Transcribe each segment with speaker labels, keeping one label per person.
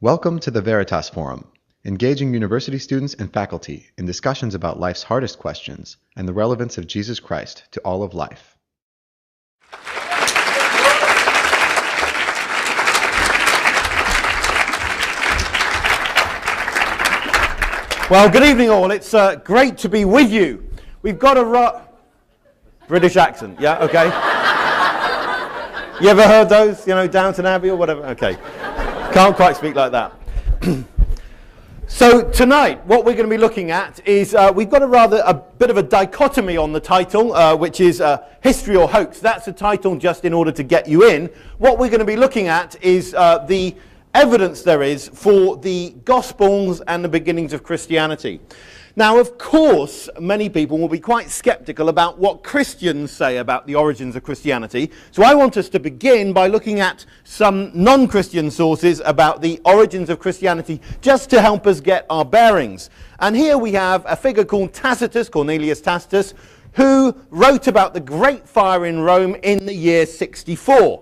Speaker 1: Welcome to the Veritas Forum, engaging university students and faculty in discussions about life's hardest questions and the relevance of Jesus Christ to all of life.
Speaker 2: Well, good evening all. It's great to be with you. We've got a British accent, yeah, okay. You ever heard those, Downton Abbey or whatever? Okay. Can't quite speak like that. So tonight, what we're going to be looking at is, we've got a bit of a dichotomy on the title, which is History or Hoax. That's the title just in order to get you in. What we're going to be looking at is the evidence there is for the Gospels and the beginnings of Christianity. Now, of course, many people will be quite skeptical about what Christians say about the origins of Christianity. So I want us to begin by looking at some non-Christian sources about the origins of Christianity, just to help us get our bearings. And here we have a figure called Tacitus, Cornelius Tacitus, who wrote about the Great Fire in Rome in the year 64.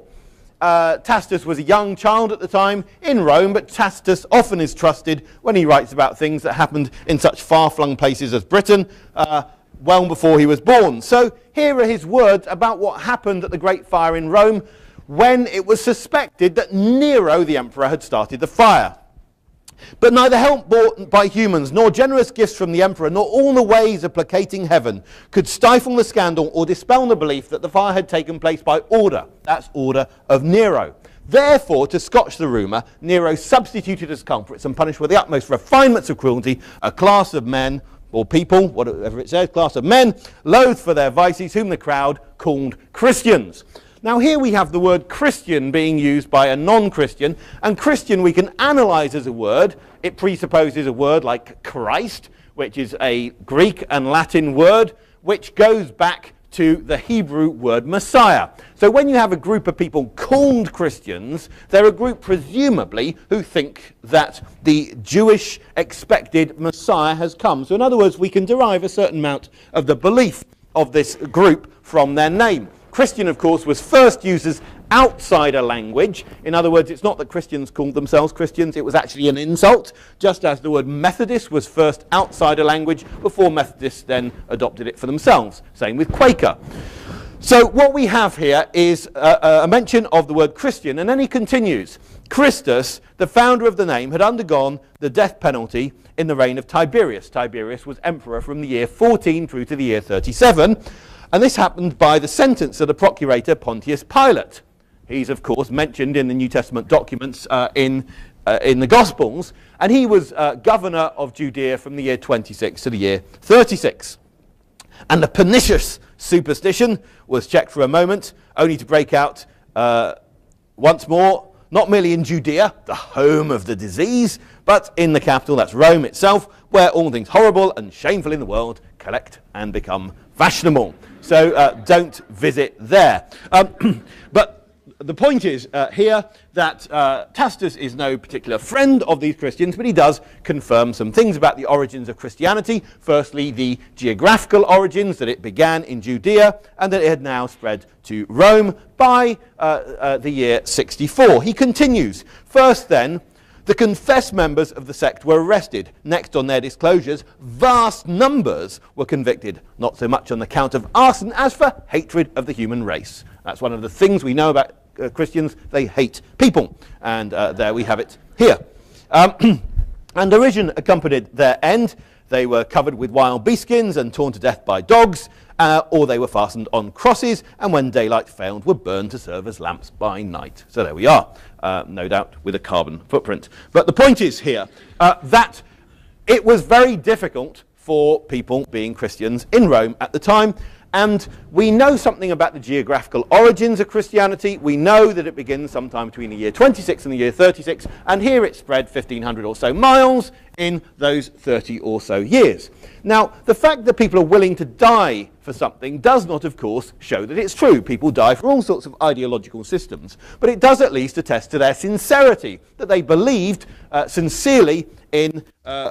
Speaker 2: Tacitus was a young child at the time in Rome, but Tacitus often is trusted when he writes about things that happened in such far-flung places as Britain, well before he was born. So here are his words about what happened at the Great Fire in Rome when it was suspected that Nero, the emperor, had started the fire. But neither help brought by humans, nor generous gifts from the emperor, nor all the ways of placating heaven could stifle the scandal or dispel the belief that the fire had taken place by order. That's order of Nero. Therefore, to scotch the rumour, Nero substituted as culprits and punished with the utmost refinements of cruelty a class of men, or people, whatever it says, class of men, loathed for their vices, whom the crowd called Christians. Now here we have the word Christian being used by a non-Christian, and Christian we can analyse as a word. It presupposes a word like Christ, which is a Greek and Latin word, which goes back to the Hebrew word Messiah. So when you have a group of people called Christians, they're a group presumably who think that the Jewish expected Messiah has come. So in other words, we can derive a certain amount of the belief of this group from their name. Christian, of course, was first used as outsider language. In other words, it's not that Christians called themselves Christians, it was actually an insult, just as the word Methodist was first outsider language before Methodists then adopted it for themselves. Same with Quaker. So what we have here is a mention of the word Christian, and then he continues. Christus, the founder of the name, had undergone the death penalty in the reign of Tiberius. Tiberius was emperor from the year 14 through to the year 37. And this happened by the sentence of the procurator Pontius Pilate. He's, of course, mentioned in the New Testament documents in the Gospels. And he was governor of Judea from the year 26 to the year 36. And the pernicious superstition was checked for a moment, only to break out once more, not merely in Judea, the home of the disease, but in the capital, that's Rome itself, where all things horrible and shameful in the world collect and become fashionable. So don't visit there. But the point is here that Tacitus is no particular friend of these Christians, but he does confirm some things about the origins of Christianity. Firstly, the geographical origins, that it began in Judea and that it had now spread to Rome by the year 64. He continues. First then, the confessed members of the sect were arrested. Next, on their disclosures, vast numbers were convicted, not so much on the count of arson as for hatred of the human race. That's one of the things we know about Christians. They hate people. And there we have it here. And derision accompanied their end. They were covered with wild beast skins and torn to death by dogs, or they were fastened on crosses, and when daylight failed, were burned to serve as lamps by night. So there we are, no doubt with a carbon footprint. But the point is here that it was very difficult for people being Christians in Rome at the time, and we know something about the geographical origins of Christianity. We know that it begins sometime between the year 26 and the year 36, and here it spread 1,500 or so miles in those 30 or so years. Now, the fact that people are willing to die for something does not, of course, show that it's true. People die for all sorts of ideological systems, but it does at least attest to their sincerity, that they believed sincerely in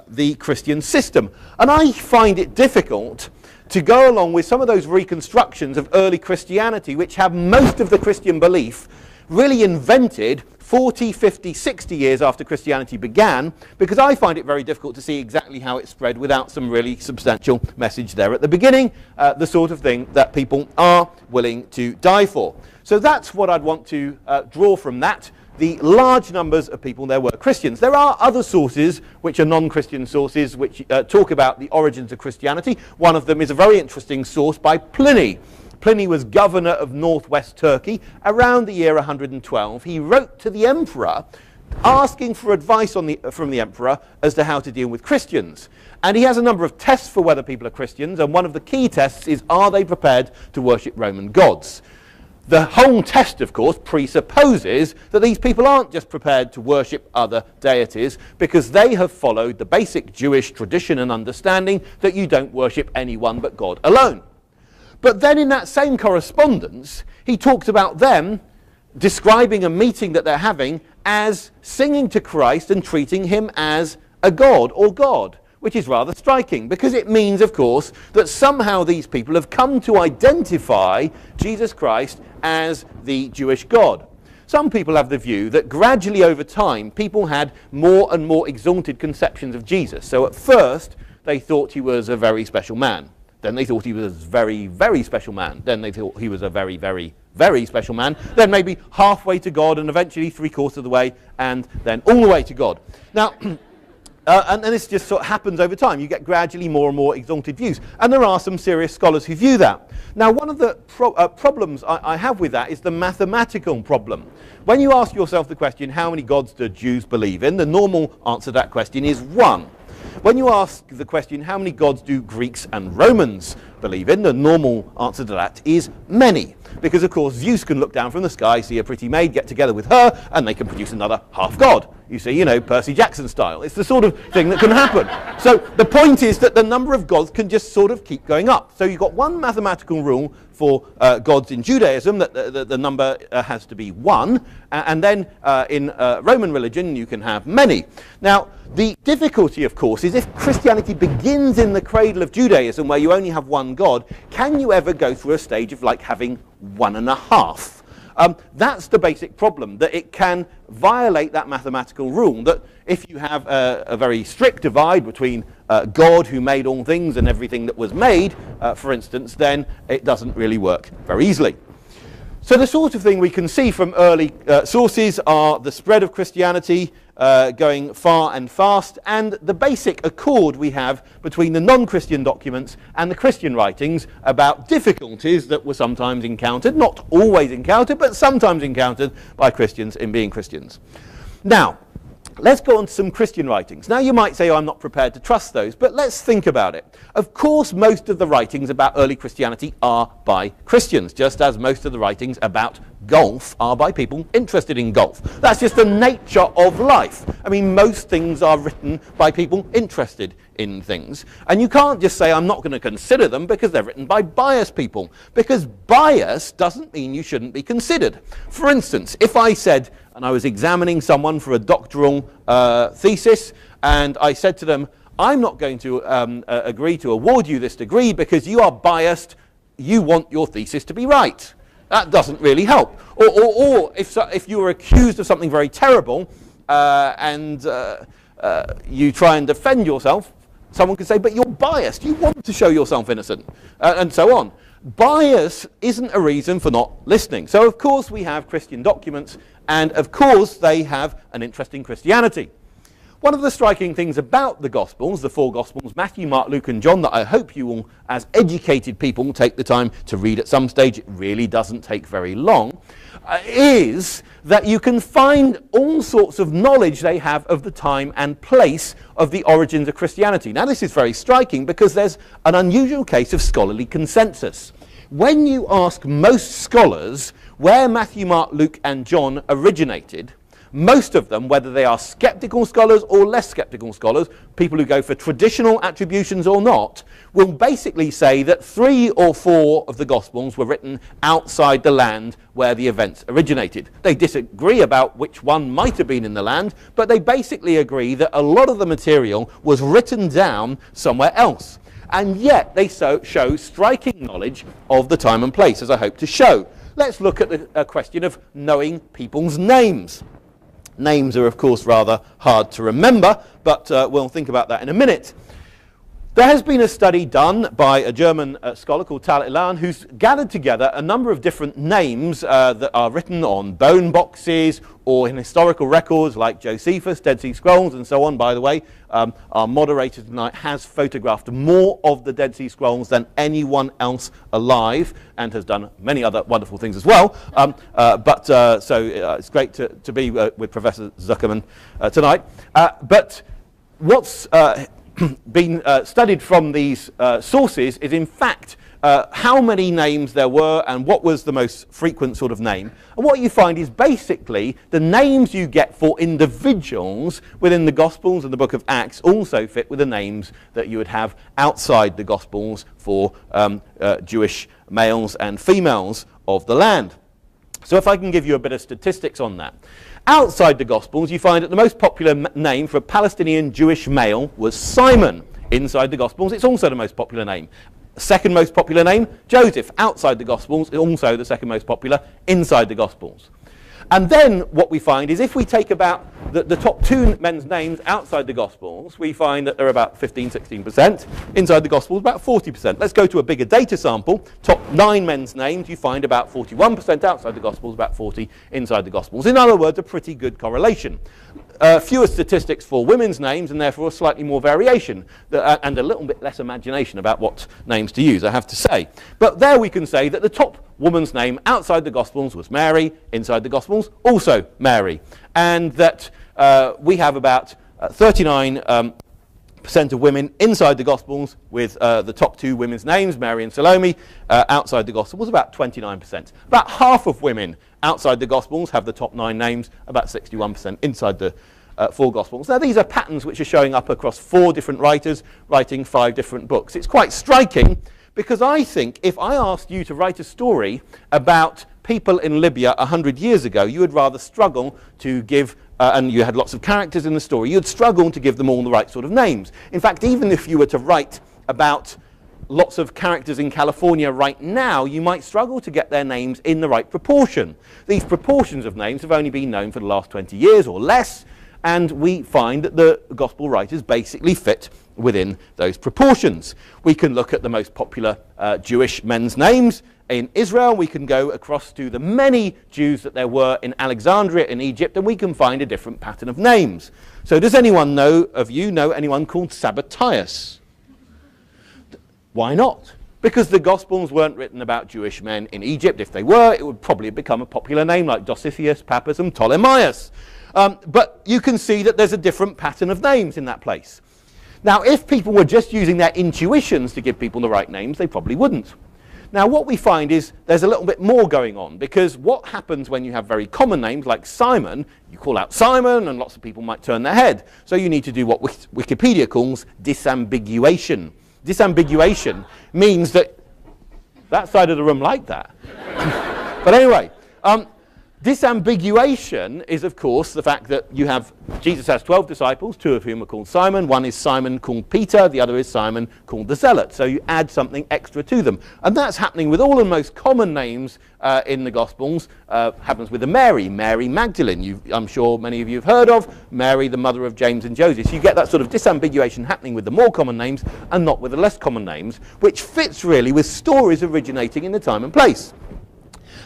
Speaker 2: the Christian system. And I find it difficult to go along with some of those reconstructions of early Christianity which have most of the Christian belief really invented 40, 50, 60 years after Christianity began, because I find it very difficult to see exactly how it spread without some really substantial message there at the beginning, the sort of thing that people are willing to die for. So that's what I'd want to draw from that. The large numbers of people there were Christians. There are other sources, which are non-Christian sources, which talk about the origins of Christianity. One of them is a very interesting source by Pliny. Pliny was governor of northwest Turkey around the year 112. He wrote to the emperor asking for advice from the emperor as to how to deal with Christians. And he has a number of tests for whether people are Christians, and one of the key tests is, are they prepared to worship Roman gods? The whole test, of course, presupposes that these people aren't just prepared to worship other deities, because they have followed the basic Jewish tradition and understanding that you don't worship anyone but God alone. But then in that same correspondence, he talks about them describing a meeting that they're having as singing to Christ and treating him as a god or God, which is rather striking, because it means, of course, that somehow these people have come to identify Jesus Christ as the Jewish God. Some people have the view that gradually over time, people had more and more exalted conceptions of Jesus. So at first, they thought he was a very special man. Then they thought he was a very, very special man. Then they thought he was a very, very, very special man. Then maybe halfway to God, and eventually 3/4 of the way, and then all the way to God. Now, and this just sort of happens over time. You get gradually more and more exalted views. And there are some serious scholars who view that. Now, one of the problems I have with that is the mathematical problem. When you ask yourself the question, how many gods do Jews believe in? The normal answer to that question is 1. When you ask the question, how many gods do Greeks and Romans believe in? The normal answer to that is many. Because, of course, Zeus can look down from the sky, see a pretty maid, get together with her, and they can produce another half-god. You see, you know, Percy Jackson style. It's the sort of thing that can happen. So the point is that the number of gods can just sort of keep going up. So you've got one mathematical rule for gods in Judaism, that the number has to be 1. And then in Roman religion, you can have many. Now, the difficulty, of course, is if Christianity begins in the cradle of Judaism, where you only have one God, can you ever go through a stage of like having 1.5? That's the basic problem, that it can violate that mathematical rule, that if you have a very strict divide between God who made all things and everything that was made, for instance, then it doesn't really work very easily. So the sort of thing we can see from early sources are the spread of Christianity going far and fast, and the basic accord we have between the non-Christian documents and the Christian writings about difficulties that were sometimes encountered, not always encountered, but sometimes encountered by Christians in being Christians. Now, let's go on to some Christian writings. Now you might say, oh, I'm not prepared to trust those, but let's think about it. Of course, most of the writings about early Christianity are by Christians, just as most of the writings about golf are by people interested in golf. That's just the nature of life. I mean, most things are written by people interested in things. And you can't just say, I'm not going to consider them because they're written by biased people. Because bias doesn't mean you shouldn't be considered. For instance, if I said, and I was examining someone for a doctoral thesis, and I said to them, I'm not going to agree to award you this degree because you are biased, you want your thesis to be right. That doesn't really help. Or if you were accused of something very terrible and you try and defend yourself, someone could say, but you're biased, you want to show yourself innocent, and so on. Bias isn't a reason for not listening. So of course we have Christian documents, and of course they have an interest in Christianity. One of the striking things about the Gospels, the 4 Gospels, Matthew, Mark, Luke and John, that I hope you will, as educated people, take the time to read at some stage, it really doesn't take very long, is that you can find all sorts of knowledge they have of the time and place of the origins of Christianity. Now this is very striking because there's an unusual case of scholarly consensus. When you ask most scholars where Matthew, Mark, Luke and John originated, most of them, whether they are skeptical scholars or less skeptical scholars, people who go for traditional attributions or not, will basically say that 3 or 4 of the Gospels were written outside the land where the events originated. They disagree about which one might have been in the land, but they basically agree that a lot of the material was written down somewhere else. And yet they show striking knowledge of the time and place, as I hope to show. let's look at the question of knowing people's names. Names are, of course, rather hard to remember, but we'll think about that in a minute. There has been a study done by a German scholar called Tal Ilan, who's gathered together a number of different names that are written on bone boxes or in historical records like Josephus, Dead Sea Scrolls, and so on. By the way, our moderator tonight has photographed more of the Dead Sea Scrolls than anyone else alive, and has done many other wonderful things as well. So it's great to be with Professor Zuckerman tonight. But what's been studied from these sources is, in fact, how many names there were and what was the most frequent sort of name. And what you find is basically the names you get for individuals within the Gospels and the book of Acts also fit with the names that you would have outside the Gospels for Jewish males and females of the land. So if I can give you a bit of statistics on that. Outside the Gospels, you find that the most popular name for a Palestinian Jewish male was Simon. Inside the Gospels, it's also the most popular name. Second most popular name, Joseph. Outside the Gospels, also the second most popular. Inside the Gospels. And then what we find is if we take about the top 2 men's names outside the Gospels, we find that they're about 15-16%. Inside the Gospels, about 40%. Let's go to a bigger data sample. Top 9 men's names, you find about 41% outside the Gospels, about 40% inside the Gospels. In other words, a pretty good correlation. Fewer statistics for women's names, and therefore slightly more variation, and a little bit less imagination about what names to use, I have to say. But there we can say that the top woman's name outside the Gospels was Mary, inside the Gospels also Mary, and that we have about 39% of women inside the Gospels with the top 2 women's names, Mary and Salome. Outside the Gospels, about 29%. About half of women outside the Gospels have the top 9 names, about 61% inside the 4 Gospels. Now these are patterns which are showing up across 4 different writers writing 5 different books. It's quite striking because I think if I asked you to write a story about people in Libya 100 years ago, you would rather struggle to give, and you had lots of characters in the story, you'd struggle to give them all the right sort of names. In fact, even if you were to write about lots of characters in California right now, you might struggle to get their names in the right proportion. These proportions of names have only been known for the last 20 years or less, and we find that the Gospel writers basically fit within those proportions. We can look at the most popular Jewish men's names in Israel. We can go across to the many Jews that there were in Alexandria in Egypt, and we can find a different pattern of names. So does anyone know anyone called Sabbathaius? Why not? Because the Gospels weren't written about Jewish men in Egypt. If they were, it would probably become a popular name like Dositheus, Pappus, and Ptolemaeus. But you can see that there's a different pattern of names in that place. Now, if people were just using their intuitions to give people the right names, they probably wouldn't. Now, what we find is there's a little bit more going on, because what happens when you have very common names like Simon, you call out Simon and lots of people might turn their head. So you need to do what Wikipedia calls disambiguation. Disambiguation means that side of the room like that. But anyway, disambiguation is, of course, the fact that Jesus has 12 disciples, 2 of whom are called Simon. One is Simon called Peter, the other is Simon called the Zealot. So you add something extra to them. And that's happening with all the most common names in the Gospels. Happens with the Mary Magdalene. I'm sure many of you have heard of Mary, the mother of James and Joseph. So you get that sort of disambiguation happening with the more common names and not with the less common names, which fits really with stories originating in the time and place.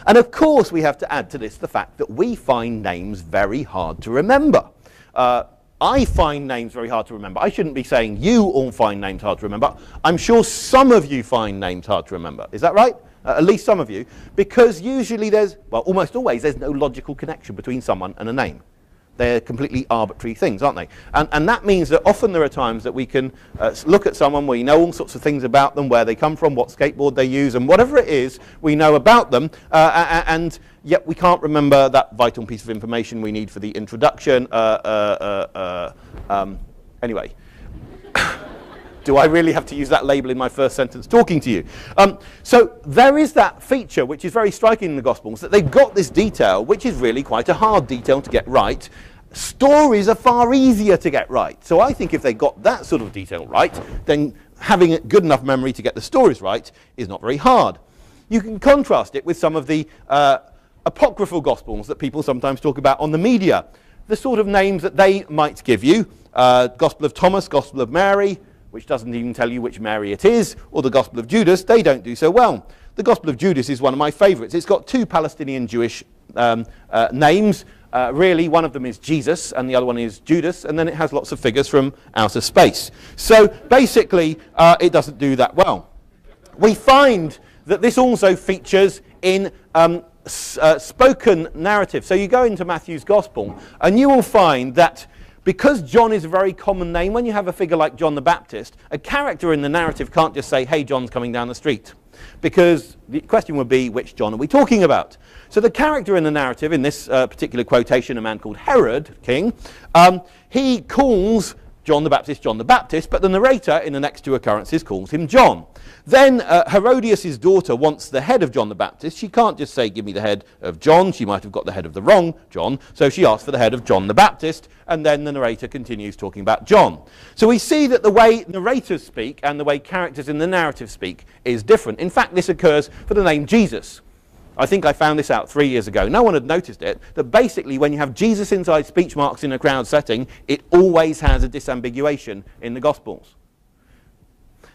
Speaker 2: And of course we have to add to this the fact that we find names very hard to remember. I find names very hard to remember. I shouldn't be saying you all find names hard to remember. I'm sure some of you find names hard to remember. Is that right? At least some of you. Because usually almost always there's no logical connection between someone and a name. They're completely arbitrary things, aren't they? And that means that often there are times that we can look at someone, we know all sorts of things about them, where they come from, what skateboard they use, and whatever it is we know about them, and yet we can't remember that vital piece of information we need for the introduction. Anyway. Do I really have to use that label in my first sentence talking to you? So there is that feature which is very striking in the Gospels, that they've got this detail which is really quite a hard detail to get right. Stories are far easier to get right. So I think if they got that sort of detail right, then having a good enough memory to get the stories right is not very hard. You can contrast it with some of the apocryphal Gospels that people sometimes talk about on the media. The sort of names that they might give you, Gospel of Thomas, Gospel of Mary, which doesn't even tell you which Mary it is, or the Gospel of Judas, they don't do so well. The Gospel of Judas is one of my favourites. It's got two Palestinian Jewish names. Really, one of them is Jesus and the other one is Judas, and then it has lots of figures from outer space. So basically, it doesn't do that well. We find that this also features in spoken narrative. So you go into Matthew's Gospel, and you will find that because John is a very common name, when you have a figure like John the Baptist, a character in the narrative can't just say, hey, John's coming down the street. Because the question would be, which John are we talking about? So the character in the narrative, in this particular quotation, a man called Herod, king, he calls John the Baptist, but the narrator in the next two occurrences calls him John. Then Herodias' daughter wants the head of John the Baptist. She can't just say, give me the head of John. She might have got the head of the wrong John. So she asks for the head of John the Baptist, and then the narrator continues talking about John. So we see that the way narrators speak and the way characters in the narrative speak is different. In fact, this occurs for the name Jesus. I think I found this out 3 years ago. No one had noticed it, that basically when you have Jesus inside speech marks in a crowd setting, it always has a disambiguation in the Gospels.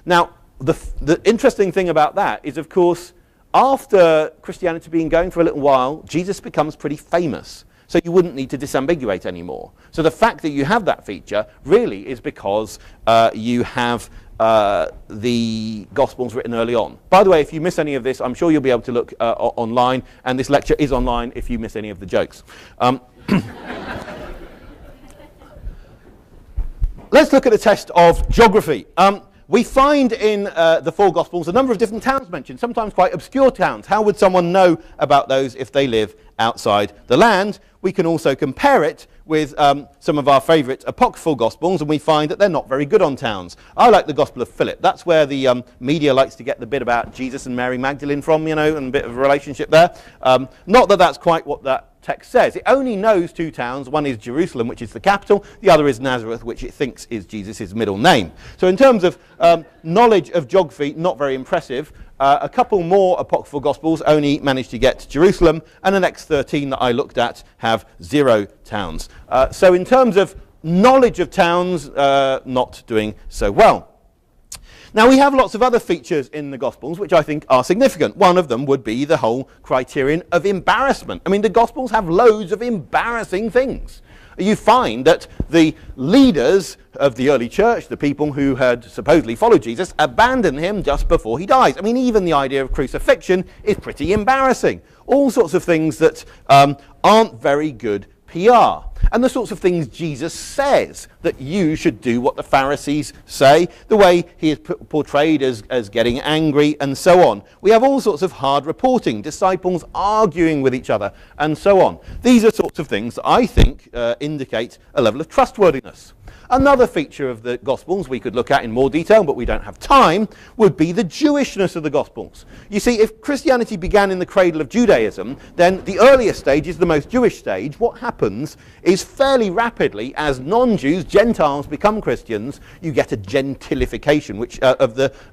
Speaker 2: Now, the interesting thing about that is, of course, after Christianity had been going for a little while, Jesus becomes pretty famous. So you wouldn't need to disambiguate anymore. So the fact that you have that feature really is because you have the Gospels written early on. By the way, if you miss any of this, I'm sure you'll be able to look online, and this lecture is online if you miss any of the jokes. Let's look at a test of geography. We find in the four Gospels a number of different towns mentioned, sometimes quite obscure towns. How would someone know about those if they live outside the land? We can also compare it with some of our favourite apocryphal Gospels, and we find that they're not very good on towns. I like the Gospel of Philip. That's where the media likes to get the bit about Jesus and Mary Magdalene from, you know, and a bit of a relationship there. Not that that's quite what that text says. It only knows two towns. One is Jerusalem, which is the capital. The other is Nazareth, which it thinks is Jesus' middle name. So in terms of knowledge of geography, not very impressive. A couple more apocryphal Gospels only managed to get Jerusalem, and the next 13 that I looked at have 0 towns. So in terms of knowledge of towns, not doing so well. Now, we have lots of other features in the Gospels which I think are significant. One of them would be the whole criterion of embarrassment. I mean, the Gospels have loads of embarrassing things. You find that the leaders of the early church, the people who had supposedly followed Jesus, abandon him just before he dies. I mean, even the idea of crucifixion is pretty embarrassing. All sorts of things that aren't very good PR. And the sorts of things Jesus says, that you should do what the Pharisees say, the way he is portrayed as getting angry, and so on. We have all sorts of hard reporting, disciples arguing with each other, and so on. These are sorts of things that I think indicate a level of trustworthiness. Another feature of the Gospels we could look at in more detail, but we don't have time, would be the Jewishness of the Gospels. You see, if Christianity began in the cradle of Judaism, then the earliest stage is the most Jewish stage. What happens is fairly rapidly, as non-Jews, Gentiles become Christians, you get a gentilification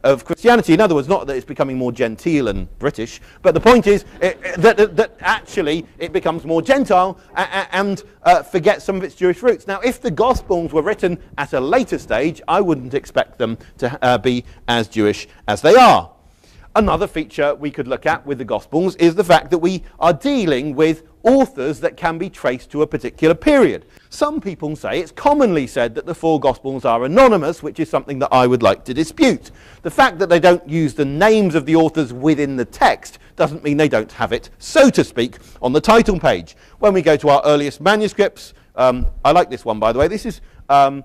Speaker 2: of Christianity. In other words, not that it's becoming more genteel and British, but the point is that actually it becomes more Gentile and forgets some of its Jewish roots. Now, if the Gospels were written at a later stage, I wouldn't expect them to be as Jewish as they are. Another feature we could look at with the Gospels is the fact that we are dealing with authors that can be traced to a particular period. Some people say, it's commonly said, that the four Gospels are anonymous, which is something that I would like to dispute. The fact that they don't use the names of the authors within the text doesn't mean they don't have it, so to speak, on the title page. When we go to our earliest manuscripts, I like this one, by the way. This is a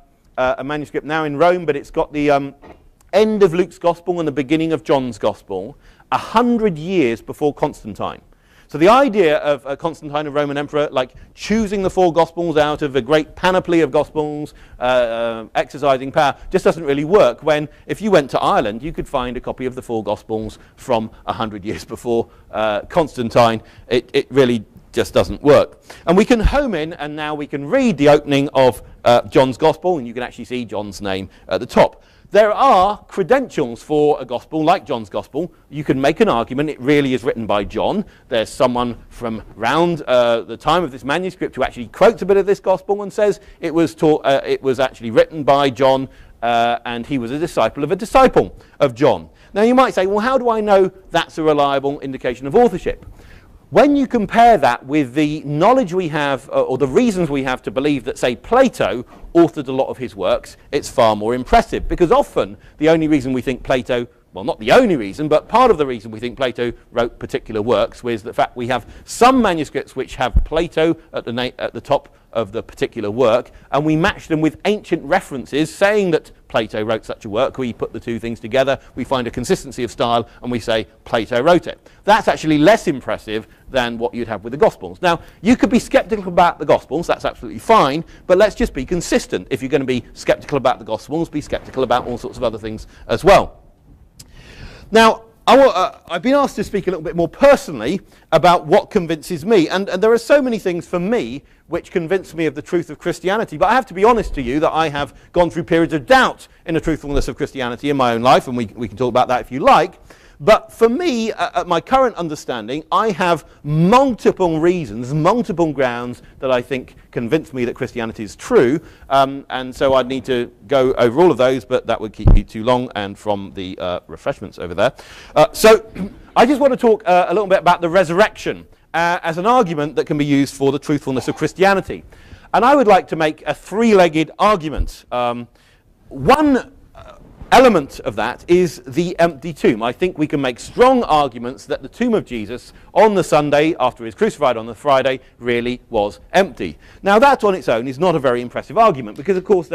Speaker 2: manuscript now in Rome, but it's got the end of Luke's Gospel and the beginning of John's Gospel, 100 years before Constantine. So the idea of Constantine, a Roman emperor, like choosing the four Gospels out of a great panoply of Gospels, exercising power, just doesn't really work, when if you went to Ireland, you could find a copy of the four Gospels from 100 years before Constantine. It really just doesn't work. And we can home in, and now we can read the opening of John's Gospel, and you can actually see John's name at the top. there are credentials for a gospel, like John's gospel. You can make an argument it really is written by John. There's someone from around the time of this manuscript who actually quotes a bit of this gospel and says it was actually written by John, and he was a disciple of John. Now you might say, well, how do I know that's a reliable indication of authorship? When you compare that with the knowledge we have, or the reasons we have to believe that, say, Plato authored a lot of his works, it's far more impressive. Because often the only reason we think Plato, well, not the only reason, but part of the reason we think Plato wrote particular works was the fact we have some manuscripts which have Plato at the top of the particular work, and we match them with ancient references saying that Plato wrote such a work. We put the two things together, we find a consistency of style, and we say Plato wrote it. That's actually less impressive than what you'd have with the Gospels. Now, you could be skeptical about the Gospels, that's absolutely fine, but let's just be consistent. If you're going to be skeptical about the Gospels, be skeptical about all sorts of other things as well. Now, I've been asked to speak a little bit more personally about what convinces me, and there are so many things for me which convince me of the truth of Christianity, but I have to be honest to you that I have gone through periods of doubt in the truthfulness of Christianity in my own life, and we can talk about that if you like. But for me, at my current understanding, I have multiple reasons, multiple grounds that I think convince me that Christianity is true. And so I'd need to go over all of those, but that would keep me too long, and from the refreshments over there. So I just want to talk a little bit about the resurrection as an argument that can be used for the truthfulness of Christianity. And I would like to make a three-legged argument. One element of that is the empty tomb. I think we can make strong arguments that the tomb of Jesus on the Sunday after he was crucified on the Friday really was empty. Now that on its own is not a very impressive argument, because of course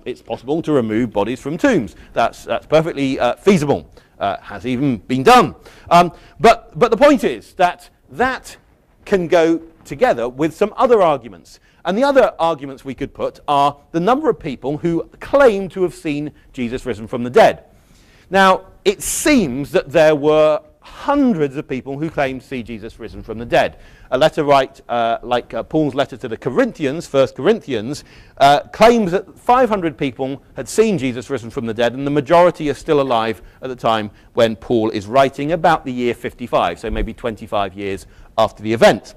Speaker 2: it's possible to remove bodies from tombs. That's perfectly feasible. Has even been done. But the point is that can go together with some other arguments. And the other arguments we could put are the number of people who claim to have seen Jesus risen from the dead. Now, it seems that there were hundreds of people who claimed to see Jesus risen from the dead. A letter like Paul's letter to the Corinthians, 1 Corinthians, claims that 500 people had seen Jesus risen from the dead, and the majority are still alive at the time when Paul is writing, about the year 55, so maybe 25 years after the event.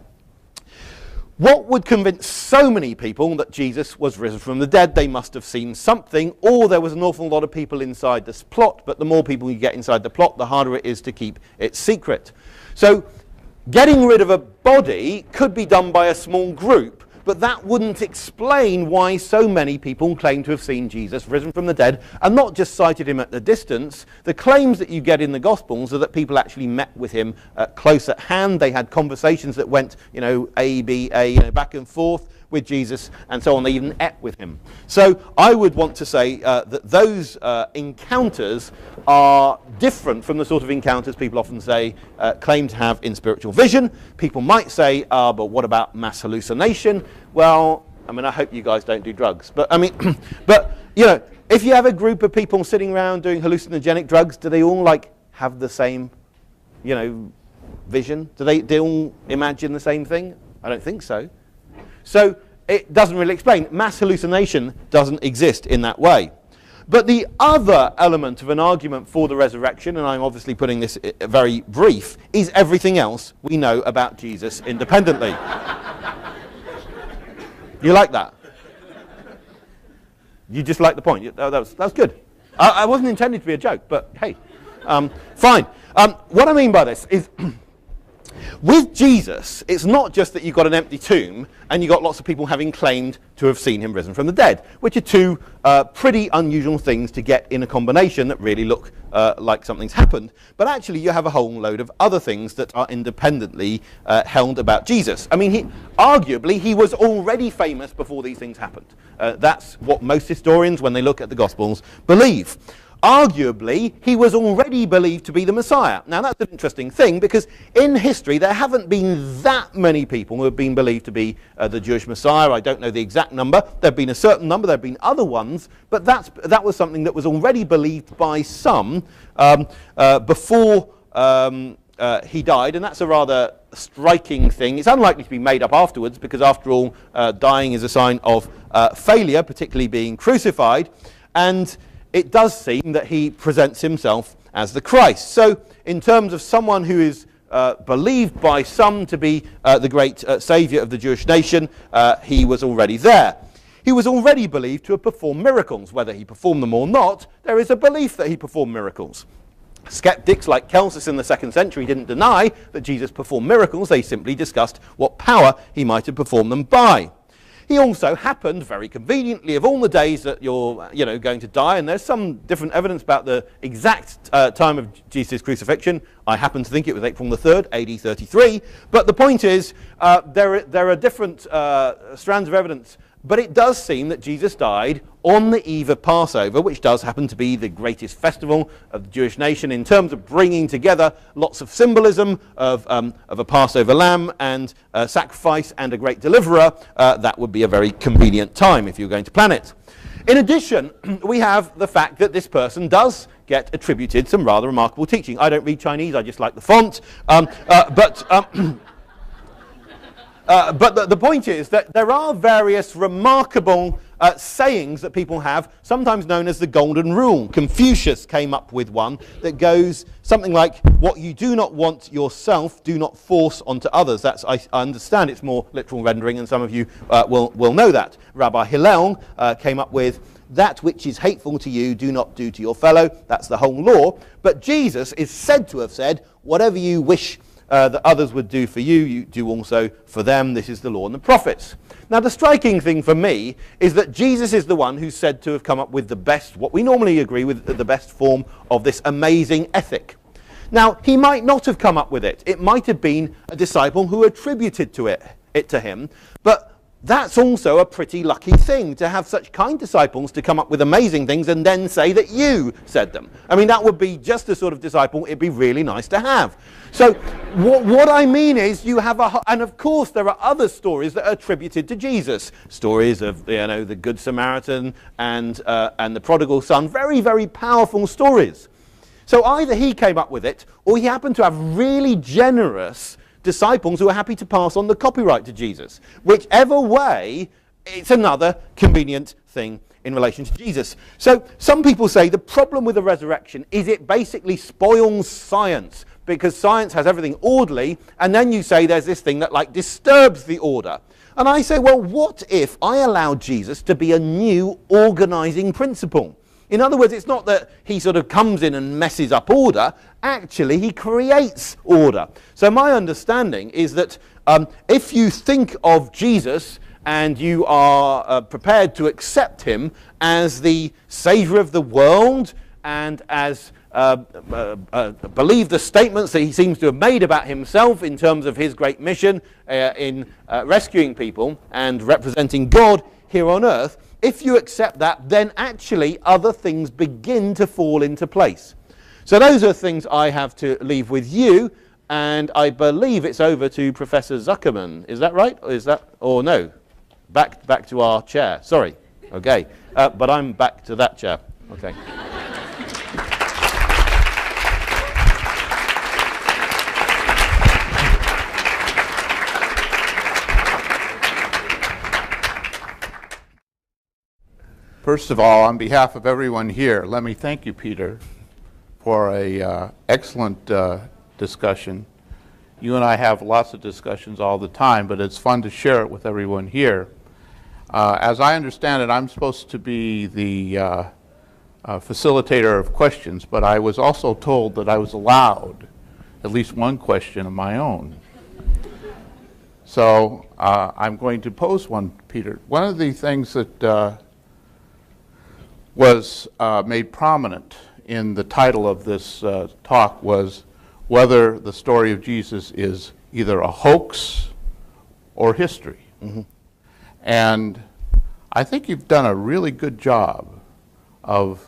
Speaker 2: What would convince so many people that Jesus was risen from the dead? They must have seen something, or there was an awful lot of people inside this plot, but the more people you get inside the plot, the harder it is to keep it secret. So getting rid of a body could be done by a small group, but that wouldn't explain why so many people claim to have seen Jesus risen from the dead and not just sighted him at a distance. The claims that you get in the Gospels are that people actually met with him close at hand. They had conversations that went, A, B, A, back and forth with Jesus and so on. They even ate with him. So I would want to say that those encounters are different from the sort of encounters people often say claim to have in spiritual vision. People might say, but what about mass hallucination? Well, I hope you guys don't do drugs, but if you have a group of people sitting around doing hallucinogenic drugs, do they all have the same vision? Do they all imagine the same thing? I don't think so. So it doesn't really explain. Mass hallucination doesn't exist in that way. But the other element of an argument for the resurrection, and I'm obviously putting this very brief, is everything else we know about Jesus independently. You like that? You just like the point? That was good. I wasn't intended to be a joke, but hey, fine. What I mean by this is, with Jesus, it's not just that you've got an empty tomb and you've got lots of people having claimed to have seen him risen from the dead, which are two pretty unusual things to get in a combination that really look like something's happened. But actually you have a whole load of other things that are independently held about Jesus. Arguably, he was already famous before these things happened. That's what most historians, when they look at the Gospels, believe. Arguably, he was already believed to be the Messiah. Now, that's an interesting thing, because in history, there haven't been that many people who have been believed to be the Jewish Messiah. I don't know the exact number. There have been a certain number. There have been other ones. But that was something that was already believed by some before he died. And that's a rather striking thing. It's unlikely to be made up afterwards, because, after all, dying is a sign of failure, particularly being crucified. And it does seem that he presents himself as the Christ. So in terms of someone who is believed by some to be the great saviour of the Jewish nation, he was already there. He was already believed to have performed miracles. Whether he performed them or not, there is a belief that he performed miracles. Skeptics like Celsus in the 2nd century didn't deny that Jesus performed miracles. They simply discussed what power he might have performed them by. He also happened, very conveniently, of all the days that you're going to die, and there's some different evidence about the exact time of Jesus' crucifixion. I happen to think it was April the 3rd, AD 33. But the point is, there are different strands of evidence. But it does seem that Jesus died on the eve of Passover, which does happen to be the greatest festival of the Jewish nation in terms of bringing together lots of symbolism of a Passover lamb and sacrifice and a great deliverer. That would be a very convenient time if you're going to plan it. In addition, we have the fact that this person does get attributed some rather remarkable teaching. I don't read Chinese, I just like the font. But the point is that there are various remarkable sayings that people have, sometimes known as the Golden Rule. Confucius came up with one that goes something like, what you do not want yourself, do not force onto others. That's, I understand it's more literal rendering, and some of you will know that. Rabbi Hillel came up with, that which is hateful to you, do not do to your fellow. That's the whole law. But Jesus is said to have said, whatever you wish that others would do for you, you do also for them. This is the law and the prophets. Now, the striking thing for me is that Jesus is the one who's said to have come up with the best, what we normally agree with, the best form of this amazing ethic. Now, he might not have come up with it. It might have been a disciple who attributed it to him, but that's also a pretty lucky thing, to have such kind disciples to come up with amazing things and then say that you said them. I mean, that would be just the sort of disciple it'd be really nice to have. So what I mean is, you have and of course there are other stories that are attributed to Jesus. Stories of, the Good Samaritan and the prodigal son. Very, very powerful stories. So either he came up with it, or he happened to have really generous disciples who are happy to pass on the copyright to Jesus. Whichever way, it's another convenient thing in relation to Jesus. So some people say the problem with the resurrection is it basically spoils science, because science has everything orderly, and then you say there's this thing that disturbs the order. And I say, well, what if I allowed Jesus to be a new organizing principle? In other words, it's not that he sort of comes in and messes up order. Actually, he creates order. So my understanding is that if you think of Jesus and you are prepared to accept him as the saviour of the world, and as believe the statements that he seems to have made about himself in terms of his great mission in rescuing people and representing God here on earth, if you accept that, then actually other things begin to fall into place. So those are things I have to leave with you, and I believe it's over to Professor Zuckerman. Is that right? Or no? Back to our chair. Sorry. Okay. But I'm back to that chair. Okay.
Speaker 3: First of all, on behalf of everyone here, let me thank you, Peter, for a excellent discussion. You and I have lots of discussions all the time, but it's fun to share it with everyone here. As I understand it, I'm supposed to be the facilitator of questions, but I was also told that I was allowed at least one question of my own. So I'm going to pose one, Peter. One of the things that was made prominent in the title of this talk was whether the story of Jesus is either a hoax or history. Mm-hmm. And I think you've done a really good job of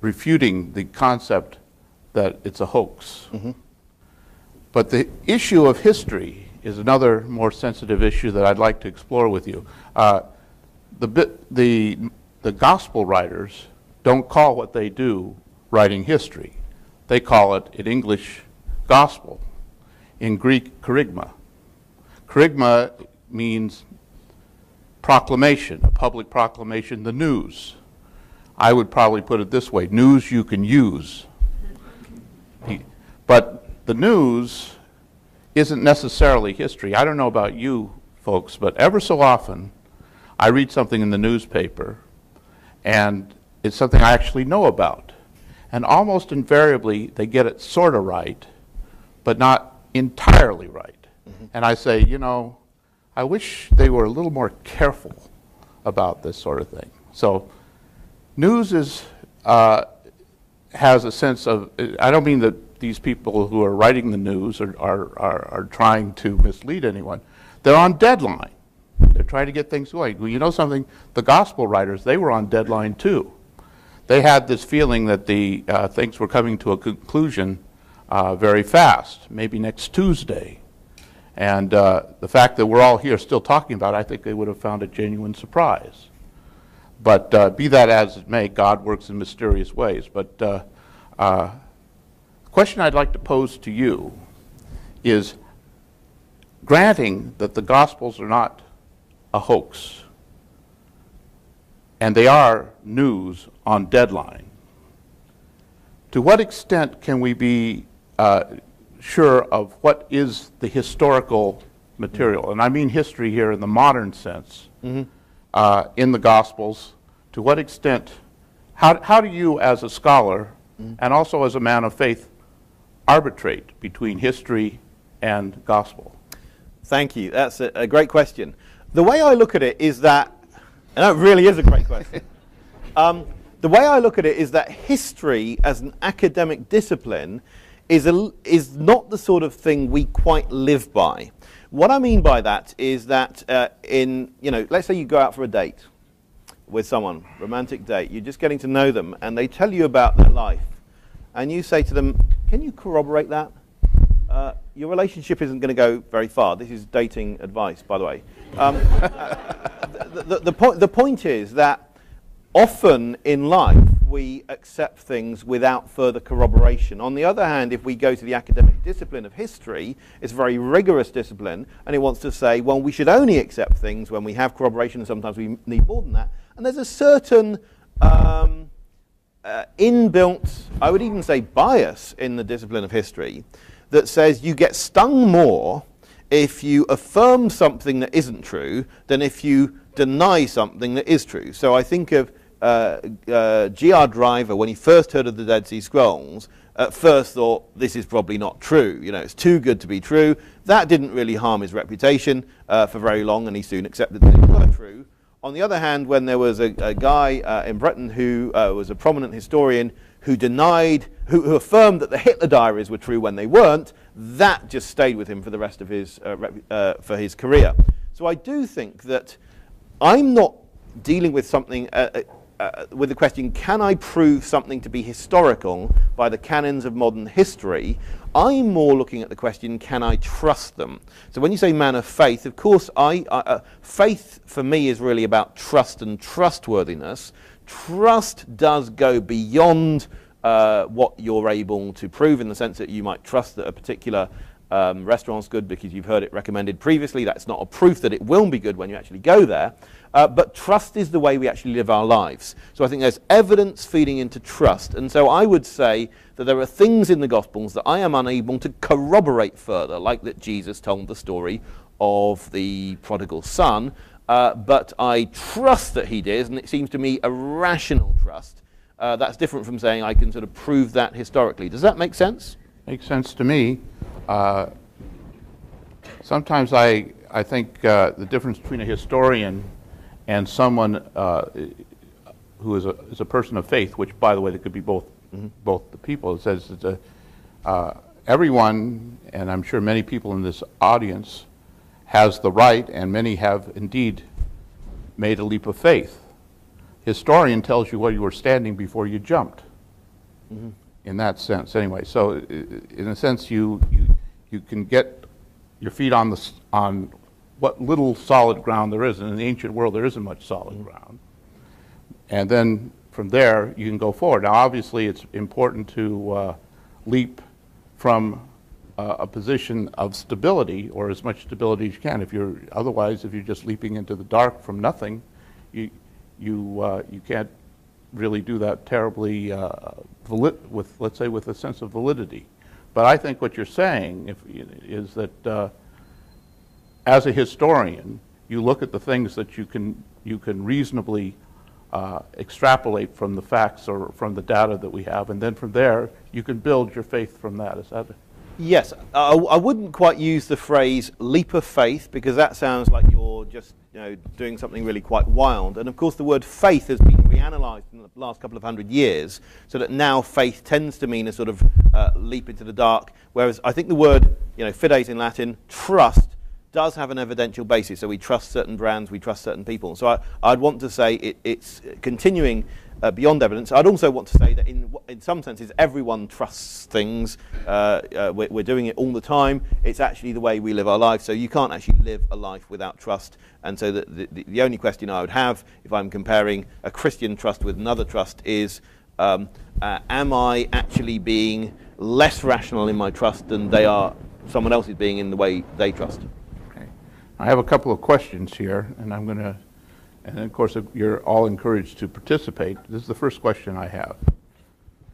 Speaker 3: refuting the concept that it's a hoax. Mm-hmm. But the issue of history is another more sensitive issue that I'd like to explore with you. The gospel writers don't call what they do writing history. They call it, in English, gospel. In Greek, kerygma. Kerygma means proclamation, a public proclamation, the news. I would probably put it this way: news you can use. But the news isn't necessarily history. I don't know about you folks, but ever so often I read something in the newspaper and it's something I actually know about. And almost invariably they get it sort of right, but not entirely right. And I say, you know, I wish they were a little more careful about this sort of thing. So news has a sense of, I don't mean that these people who are writing the news are trying to mislead anyone. They're on deadline. They're trying to get things going. Well, you know something? The gospel writers, they were on deadline too. They had this feeling that the things were coming to a conclusion very fast, maybe next Tuesday. And the fact that we're all here still talking about it, I think they would have found a genuine surprise. But be that as it may, God works in mysterious ways. But the question I'd like to pose to you is, granting that the Gospels are not a hoax, and they are news on deadline, to what extent can we be sure of what is the historical material? And I mean history here in the modern sense, in the Gospels. To what extent, how do you as a scholar and also as a man of faith arbitrate between history and gospel?
Speaker 2: Thank you. That's a great question. The way I look at it is that, and it really is a great question. The way I look at it is that history as an academic discipline is not the sort of thing we quite live by. What I mean by that is that let's say you go out for a date with someone, romantic date, you're just getting to know them, and they tell you about their life, and you say to them, can you corroborate that? Your relationship isn't going to go very far. This is dating advice, by the way. The point is that often in life we accept things without further corroboration. On the other hand, if we go to the academic discipline of history, it's a very rigorous discipline, and it wants to say, well, we should only accept things when we have corroboration, and sometimes we need more than that. And there's a certain inbuilt, I would even say bias in the discipline of history that says you get stung more if you affirm something that isn't true than if you deny something that is true. So I think of G.R. Driver, when he first heard of the Dead Sea Scrolls, at first thought, this is probably not true. You know, it's too good to be true. That didn't really harm his reputation for very long, and he soon accepted that it was true. On the other hand, when there was a guy in Britain who was a prominent historian who denied, who affirmed that the Hitler diaries were true when they weren't, that just stayed with him for the rest of his for his career. So I do think that I'm not dealing with something with the question, can I prove something to be historical by the canons of modern history? I'm more looking at the question, can I trust them? So when you say man of faith, of course, faith for me is really about trust and trustworthiness. Trust does go beyond what you're able to prove, in the sense that you might trust that a particular restaurant's good because you've heard it recommended previously. That's not a proof that it will be good when you actually go there. But trust is the way we actually live our lives. So I think there's evidence feeding into trust. And so I would say that there are things in the Gospels that I am unable to corroborate further, like that Jesus told the story of the prodigal son. But I trust that he did, and it seems to me a rational trust. That's different from saying I can sort of prove that historically. Does that make sense?
Speaker 3: Makes sense to me. Sometimes I think the difference between a historian and someone who is a person of faith, which, by the way, that could be both the people. It says that everyone, and I'm sure many people in this audience, has the right, and many have indeed made a leap of faith. Historian tells you where you were standing before you jumped. In that sense, anyway. So, in a sense, you can get your feet on what little solid ground there is. And in the ancient world, there isn't much solid ground. And then from there, you can go forward. Now, obviously, it's important to leap from a position of stability, or as much stability as you can. Otherwise, if you're just leaping into the dark from nothing, you can't really do that terribly with, let's say, with a sense of validity. But I think what you're saying is that as a historian, you look at the things that you can reasonably extrapolate from the facts or from the data that we have, and then from there you can build your faith from that. Is that it?
Speaker 2: Yes, I wouldn't quite use the phrase leap of faith, because that sounds like you're just doing something really quite wild. And of course the word faith has been reanalyzed in the last couple of 100 years, so that now faith tends to mean a sort of leap into the dark, whereas I think the word fides in Latin, trust, does have an evidential basis. So we trust certain brands, we trust certain people. So I'd want to say it's continuing beyond evidence. I'd also want to say that in some senses everyone trusts things. We're doing it all the time. It's actually the way we live our lives. So you can't actually live a life without trust. And so the only question I would have if I'm comparing a Christian trust with another trust is, am I actually being less rational in my trust than someone else is being in the way they trust?
Speaker 3: Okay. I have a couple of questions here, and and of course, you're all encouraged to participate. This is the first question I have.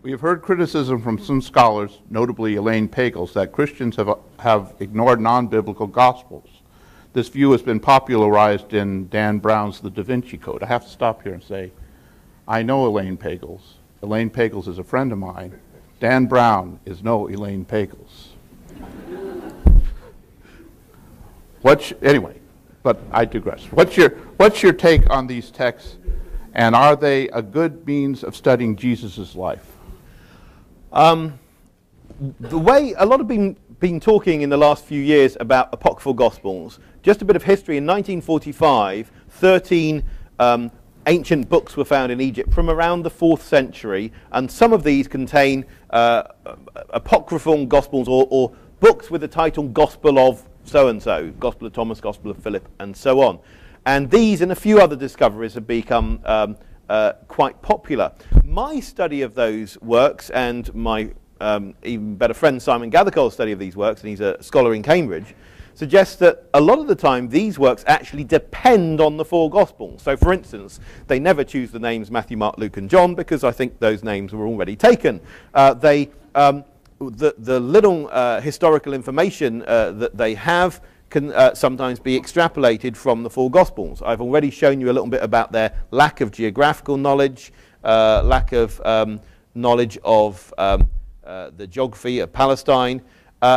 Speaker 3: We have heard criticism from some scholars, notably Elaine Pagels, that Christians have ignored non-biblical gospels. This view has been popularized in Dan Brown's The Da Vinci Code. I have to stop here and say, I know Elaine Pagels. Elaine Pagels is a friend of mine. Dan Brown is no Elaine Pagels. Anyway. But I digress. What's your take on these texts, and are they a good means of studying Jesus' life?
Speaker 2: The way a lot have been talking in the last few years about apocryphal gospels. Just a bit of history. In 1945, 13 ancient books were found in Egypt from around the 4th century, and some of these contain apocryphal gospels or books with the title Gospel of so-and-so, Gospel of Thomas, Gospel of Philip, and so on. And these and a few other discoveries have become quite popular. My study of those works, and my even better friend Simon Gathercole's study of these works, and he's a scholar in Cambridge, suggests that a lot of the time these works actually depend on the 4 Gospels. So for instance, they never choose the names Matthew, Mark, Luke and John, because I think those names were already taken. The little historical information that they have can sometimes be extrapolated from the 4 Gospels. I've already shown you a little bit about their lack of geographical knowledge, lack of knowledge of the geography of Palestine.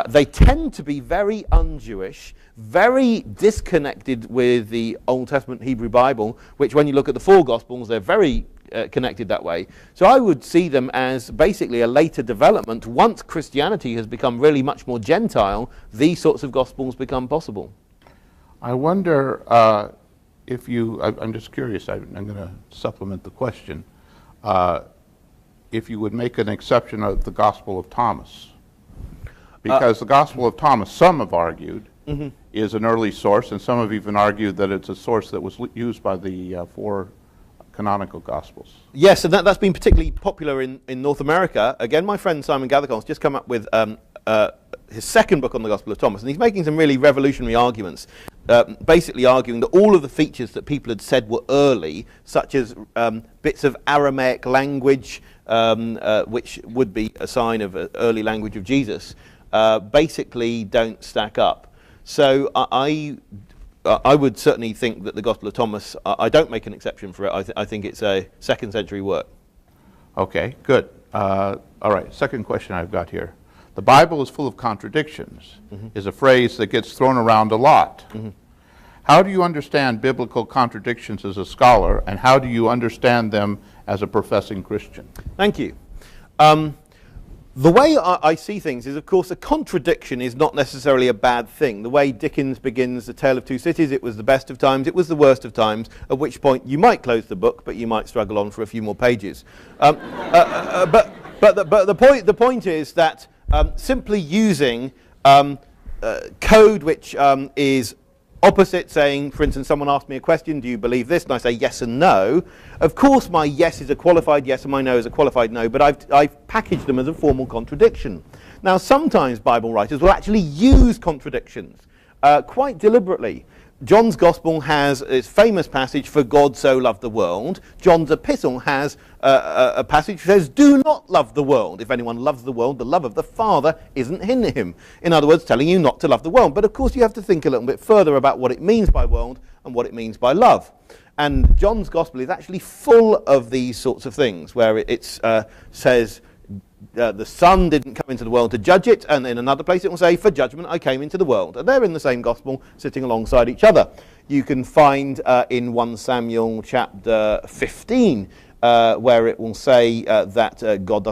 Speaker 2: They tend to be very un-Jewish, very disconnected with the Old Testament Hebrew Bible, which when you look at the 4 Gospels, they're very connected that way. So I would see them as basically a later development. Once Christianity has become really much more Gentile, these sorts of Gospels become possible.
Speaker 3: I wonder if I'm just curious, I'm going to supplement the question, if you would make an exception of the Gospel of Thomas. Because the Gospel of Thomas, some have argued, is an early source, and some have even argued that it's a source that was used by the 4 canonical Gospels.
Speaker 2: Yes, and that's been particularly popular in North America. Again, my friend Simon Gathercole has just come up with his second book on the Gospel of Thomas, and he's making some really revolutionary arguments, basically arguing that all of the features that people had said were early, such as bits of Aramaic language, which would be a sign of an early language of Jesus, basically don't stack up. So I would certainly think that the Gospel of Thomas, I don't make an exception for it. I think it's a 2nd century work.
Speaker 3: Okay, good. All right, second question I've got here. The Bible is full of contradictions, is a phrase that gets thrown around a lot. How do you understand biblical contradictions as a scholar, and how do you understand them as a professing Christian?
Speaker 2: Thank you. The way I see things is, of course, a contradiction is not necessarily a bad thing. The way Dickens begins The Tale of Two Cities, it was the best of times, it was the worst of times, at which point you might close the book, but you might struggle on for a few more pages. But the point is that simply using code which is opposite, saying, for instance, someone asked me a question, do you believe this? And I say yes and no. Of course my yes is a qualified yes and my no is a qualified no, but I've packaged them as a formal contradiction. Now sometimes Bible writers will actually use contradictions quite deliberately. John's Gospel has its famous passage, "For God so loved the world." John's Epistle has a passage which says, "Do not love the world. If anyone loves the world, the love of the Father isn't in him." In other words, telling you not to love the world. But of course, you have to think a little bit further about what it means by world and what it means by love. And John's Gospel is actually full of these sorts of things, where it says, the Son didn't come into the world to judge it, and in another place it will say, "For judgment I came into the world." And they're in the same Gospel, sitting alongside each other. You can find in 1 Samuel chapter 15, where it will say that God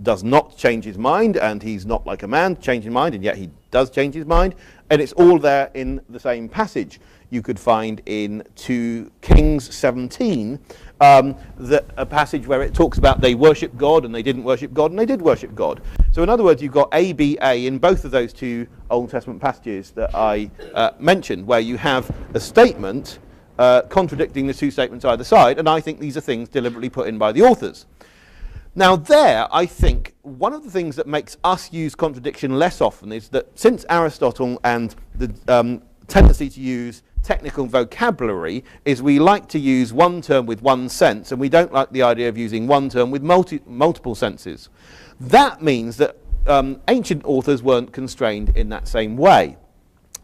Speaker 2: does not change his mind, and he's not like a man to change his mind, and yet he does change his mind. And it's all there in the same passage. You could find in 2 Kings 17 a passage where it talks about they worship God and they didn't worship God and they did worship God. So in other words, you've got A, B, A in both of those two Old Testament passages that I mentioned, where you have a statement contradicting the two statements either side, and I think these are things deliberately put in by the authors. Now there, I think, one of the things that makes us use contradiction less often is that since Aristotle and the tendency to use technical vocabulary is we like to use one term with one sense, and we don't like the idea of using one term with multiple senses. That means that ancient authors weren't constrained in that same way.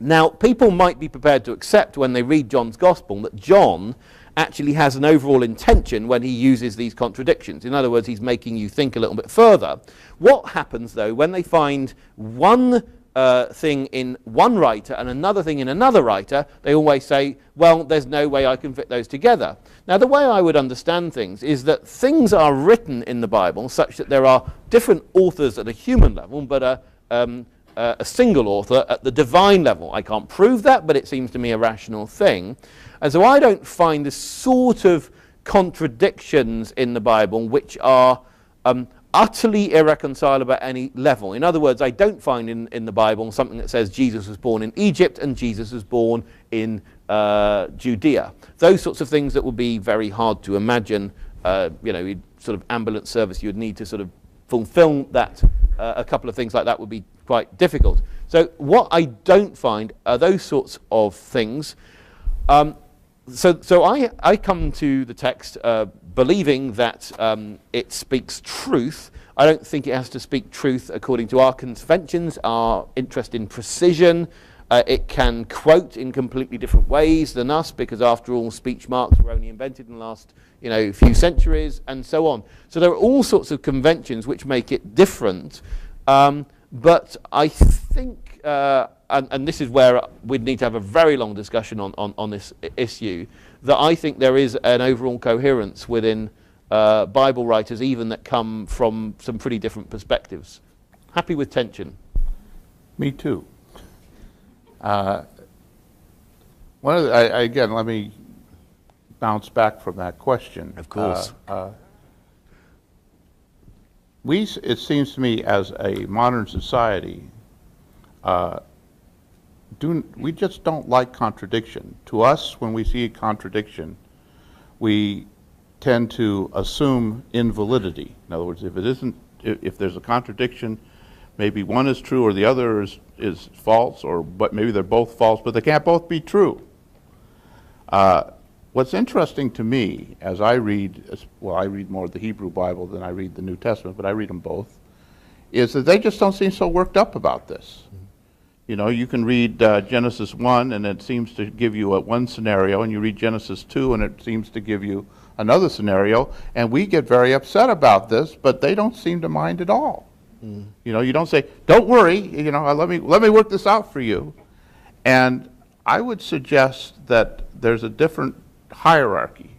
Speaker 2: Now, people might be prepared to accept when they read John's Gospel that John actually has an overall intention when he uses these contradictions. In other words, he's making you think a little bit further. What happens, though, when they find one thing in one writer and another thing in another writer, they always say, well, there's no way I can fit those together. Now, the way I would understand things is that things are written in the Bible such that there are different authors at a human level, but a single author at the divine level. I can't prove that, but it seems to me a rational thing. And so I don't find the sort of contradictions in the Bible which are utterly irreconcilable at any level. In other words, I don't find in the Bible something that says Jesus was born in Egypt and Jesus was born in Judea. Those sorts of things that would be very hard to imagine. Sort of ambulance service, you would need to sort of fulfill that. A couple of things like that would be quite difficult. So what I don't find are those sorts of things. So I come to the text believing that it speaks truth. I don't think it has to speak truth according to our conventions, our interest in precision. It can quote in completely different ways than us, because after all, speech marks were only invented in the last few centuries, and so on. So there are all sorts of conventions which make it different. But I think, and this is where we'd need to have a very long discussion on this issue, that I think there is an overall coherence within Bible writers, even that come from some pretty different perspectives. Happy with tension?
Speaker 3: Me too. Again, let me bounce back from that question.
Speaker 2: Of course.
Speaker 3: It seems to me, as a modern society, we just don't like contradiction. To us, when we see a contradiction, we tend to assume invalidity. In other words, if there's a contradiction, maybe one is true or the other is false, but maybe they're both false, but they can't both be true. What's interesting to me, as I read more of the Hebrew Bible than I read the New Testament, but I read them both, is that they just don't seem so worked up about this. You can read Genesis 1 and it seems to give you one scenario, and you read Genesis 2 and it seems to give you another scenario, and we get very upset about this, but they don't seem to mind at all. You don't say, don't worry, let me work this out for you. And I would suggest that there's a different hierarchy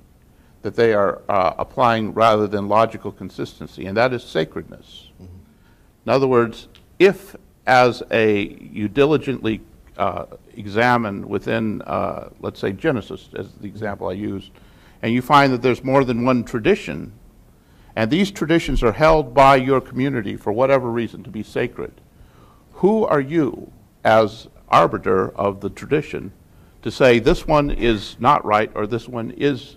Speaker 3: that they are applying rather than logical consistency, and that is sacredness. In other words, if as you diligently examine within, let's say, Genesis, as the example I used, and you find that there's more than one tradition, and these traditions are held by your community for whatever reason to be sacred, who are you as arbiter of the tradition to say this one is not right, or this one is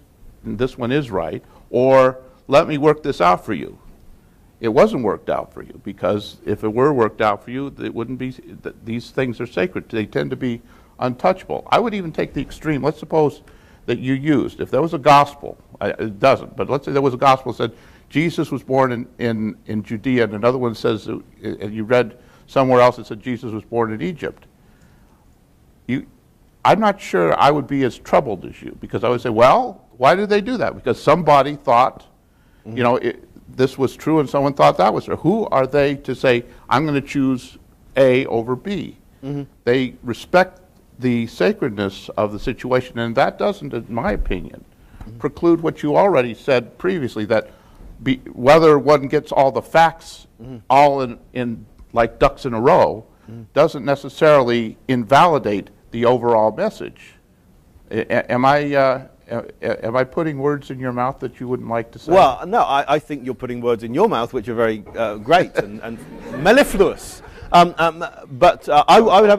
Speaker 3: right, or let me work this out for you? It wasn't worked out for you, because if it were worked out for you, it wouldn't be. These things are sacred. They tend to be untouchable. I would even take the extreme. Let's suppose that you used, if there was a gospel, it doesn't, but let's say there was a gospel that said Jesus was born in Judea, and another one says, and you read somewhere else that said Jesus was born in Egypt. I'm not sure I would be as troubled as you, because I would say, well, why did they do that? Because somebody thought, you know, this was true and someone thought that was true. Who are they to say, I'm going to choose A over B? They respect the sacredness of the situation, and that doesn't, in my opinion, preclude what you already said previously, that whether one gets all the facts all in like ducks in a row doesn't necessarily invalidate the overall message. Am I putting words in your mouth that you wouldn't like to say?
Speaker 2: Well, no, I think you're putting words in your mouth which are very great and mellifluous. But I would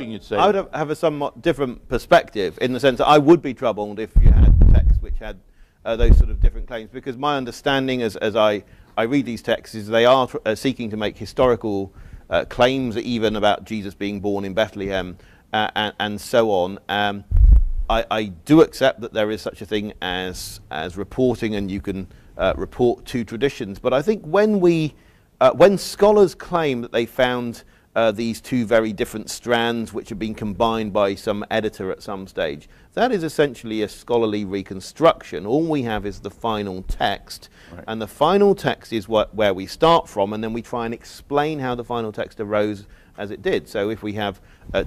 Speaker 2: have a somewhat different perspective, in the sense that I would be troubled if you had texts which had those sort of different claims, because my understanding as I read these texts is they are seeking to make historical claims even about Jesus being born in Bethlehem and so on. I do accept that there is such a thing as reporting, and you can report two traditions. But I think when scholars claim that they found these two very different strands which have been combined by some editor at some stage, that is essentially a scholarly reconstruction. All we have is the final text, right. And the final text is where we start from, and then we try and explain how the final text arose as it did. So if we have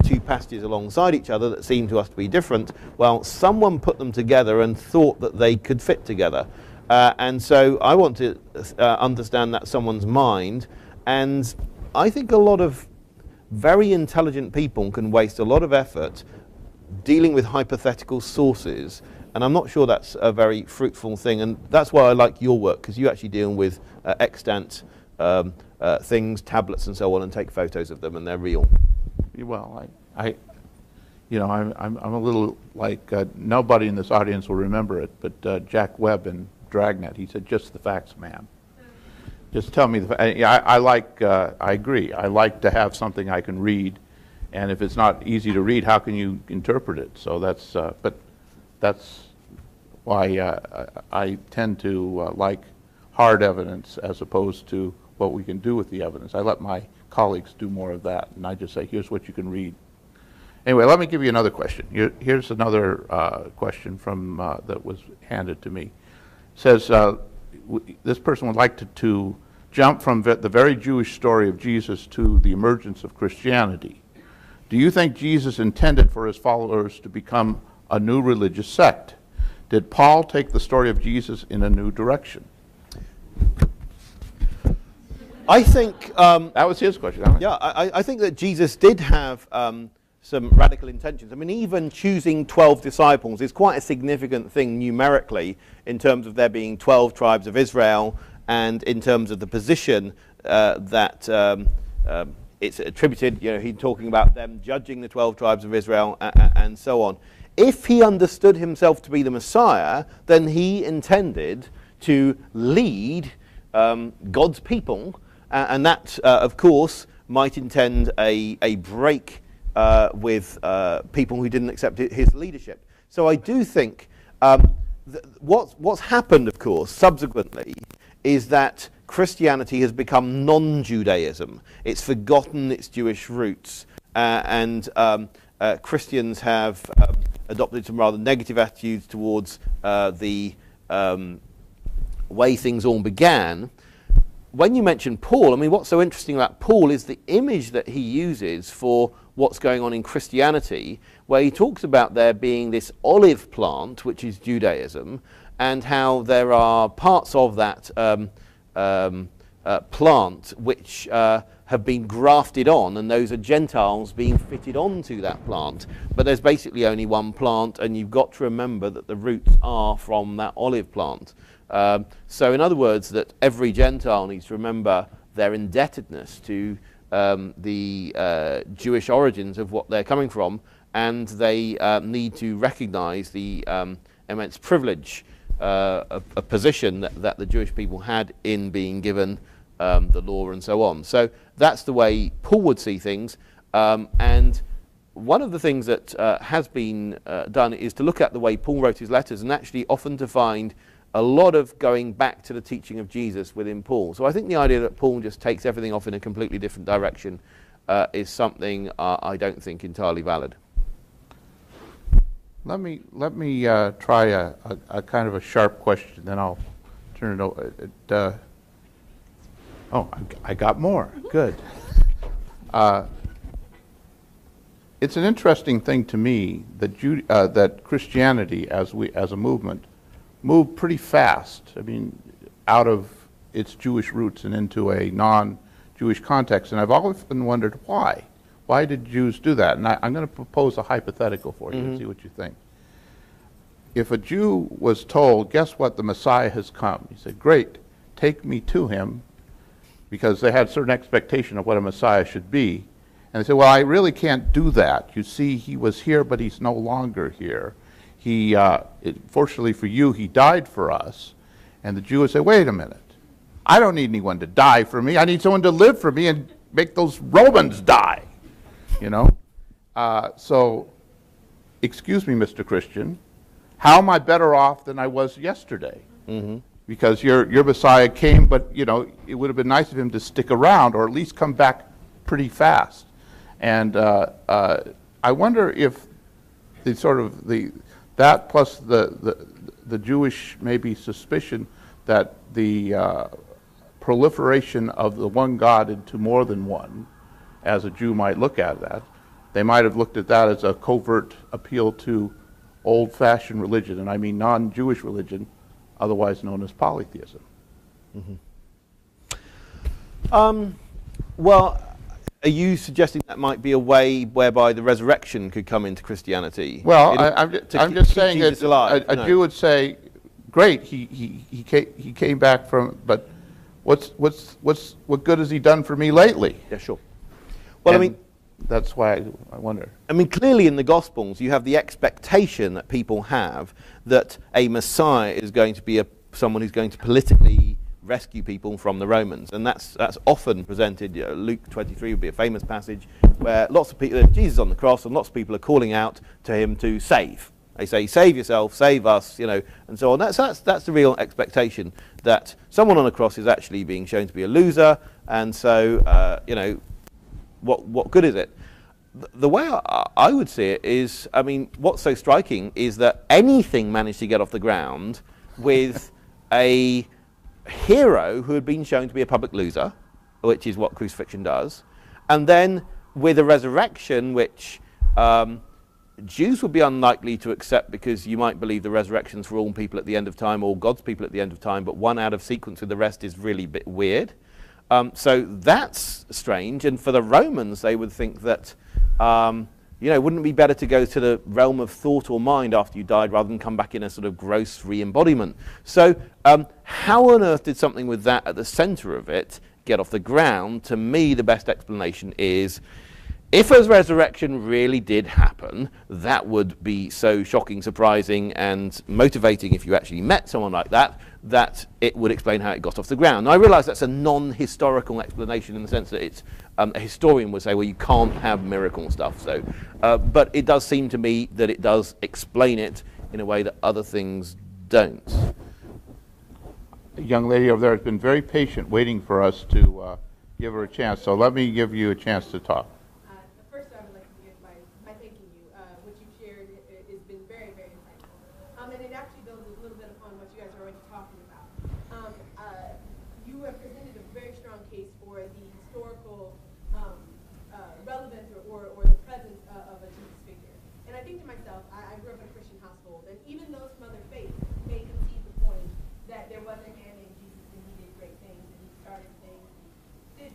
Speaker 2: two passages alongside each other that seem to us to be different, well, someone put them together and thought that they could fit together. And so I want to understand that someone's mind, and I think a lot of very intelligent people can waste a lot of effort dealing with hypothetical sources, and I'm not sure that's a very fruitful thing, and that's why I like your work, because you actually deal with extant things, tablets and so on, and take photos of them, and they're real.
Speaker 3: Well, I'm a little like, nobody in this audience will remember it, but Jack Webb in Dragnet, he said, just the facts, ma'am. Just tell me I agree. I like to have something I can read, and if it's not easy to read, how can you interpret it? So that's why I tend to like hard evidence as opposed to what we can do with the evidence. I let my colleagues do more of that, and I just say, here's what you can read. Anyway, let me give you another question. Here's another question from that was handed to me. It says, this person would like to jump from the very Jewish story of Jesus to the emergence of Christianity. Do you think Jesus intended for his followers to become a new religious sect? Did Paul take the story of Jesus in a new direction?
Speaker 2: I think
Speaker 3: that was his question.
Speaker 2: Yeah, I think that Jesus did have some radical intentions. I mean, even choosing 12 disciples is quite a significant thing numerically, in terms of there being 12 tribes of Israel, and in terms of the position that it's attributed. You know, he's talking about them judging the 12 tribes of Israel and so on. If he understood himself to be the Messiah, then he intended to lead God's people, and that, of course, might intend a break with people who didn't accept his leadership. So I do think what's happened, of course, subsequently, is that Christianity has become non-Judaism. It's forgotten its Jewish roots, and Christians have adopted some rather negative attitudes towards the way things all began. When you mention Paul, I mean, what's so interesting about Paul is the image that he uses for what's going on in Christianity, where he talks about there being this olive plant, which is Judaism, and how there are parts of that plant which have been grafted on, and those are Gentiles being fitted onto that plant. But there's basically only one plant, and you've got to remember that the roots are from that olive plant. So in other words, that every Gentile needs to remember their indebtedness to the Jewish origins of what they're coming from, and they need to recognize the immense privilege, a position that the Jewish people had in being given the law and so on. So that's the way Paul would see things, and one of the things that has been done is to look at the way Paul wrote his letters, and actually often to find a lot of going back to the teaching of Jesus within Paul. So I think the idea that Paul just takes everything off in a completely different direction is something I don't think entirely valid.
Speaker 3: Let me try a kind of a sharp question, then I'll turn it over. I got more. Good. It's an interesting thing to me that that Christianity, as a movement, moved pretty fast. I mean, out of its Jewish roots and into a non-Jewish context. And I've often wondered why. Why did Jews do that? And I'm going to propose a hypothetical for you and see what you think. If a Jew was told, guess what, the Messiah has come. He said, great, take me to him, because they had a certain expectation of what a Messiah should be. And they said, well, I really can't do that. You see, he was here, but he's no longer here. Fortunately for you, he died for us. And the Jew would say, wait a minute. I don't need anyone to die for me. I need someone to live for me and make those Romans die. You know? So, excuse me, Mr. Christian, how am I better off than I was yesterday? Mm-hmm. Because your Messiah came, but you know, it would have been nice of him to stick around or at least come back pretty fast. And I wonder if the sort of that plus the Jewish maybe suspicion that the proliferation of the one God into more than one, as a Jew might look at that, they might have looked at that as a covert appeal to old-fashioned religion, and I mean non-Jewish religion, otherwise known as polytheism.
Speaker 2: Mm-hmm. Well, are you suggesting that might be a way whereby the resurrection could come into Christianity?
Speaker 3: Well, I'm just saying that a Jew would say, great, he came back from, but what good has he done for me lately?
Speaker 2: Yeah, sure. Well,
Speaker 3: And
Speaker 2: I mean,
Speaker 3: that's why I wonder.
Speaker 2: I mean, clearly in the Gospels, you have the expectation that people have that a Messiah is going to be someone who's going to politically rescue people from the Romans, and that's often presented. You know, Luke 23 would be a famous passage where lots of people, Jesus on the cross, and lots of people are calling out to him to save. They say, "Save yourself, save us," you know, and so on. That's the real expectation, that someone on the cross is actually being shown to be a loser, and so you know, what good is it? The way I would see it is, I mean, what's so striking is that anything managed to get off the ground with a hero who had been shown to be a public loser, which is what crucifixion does, and then with a resurrection which Jews would be unlikely to accept, because you might believe the resurrection's for all people at the end of time, or God's people at the end of time, but one out of sequence with the rest is really a bit weird. So that's strange, and for the Romans they would think that you know, wouldn't it be better to go to the realm of thought or mind after you died rather than come back in a sort of gross re-embodiment? So how on earth did something with that at the center of it get off the ground? To me, the best explanation is, if a resurrection really did happen, that would be so shocking, surprising, and motivating if you actually met someone like that, that it would explain how it got off the ground. Now, I realise that's a non-historical explanation in the sense that it's a historian would say, well, you can't have miracle stuff. So, but it does seem to me that it does explain it in a way that other things don't.
Speaker 3: The young lady over there has been very patient, waiting for us to give her a chance. So let me give you a chance to talk.
Speaker 4: First, I would like to begin by thanking you. What you've shared has been very, very insightful. And it actually builds a little bit upon what you guys are already talking about. You have presented a very strong case for the historical relevance or the presence of a Jesus figure. And I think to myself, I grew up in a Christian household, and even those from other faiths may concede the point that there was a man named Jesus and he did great things and he started things and did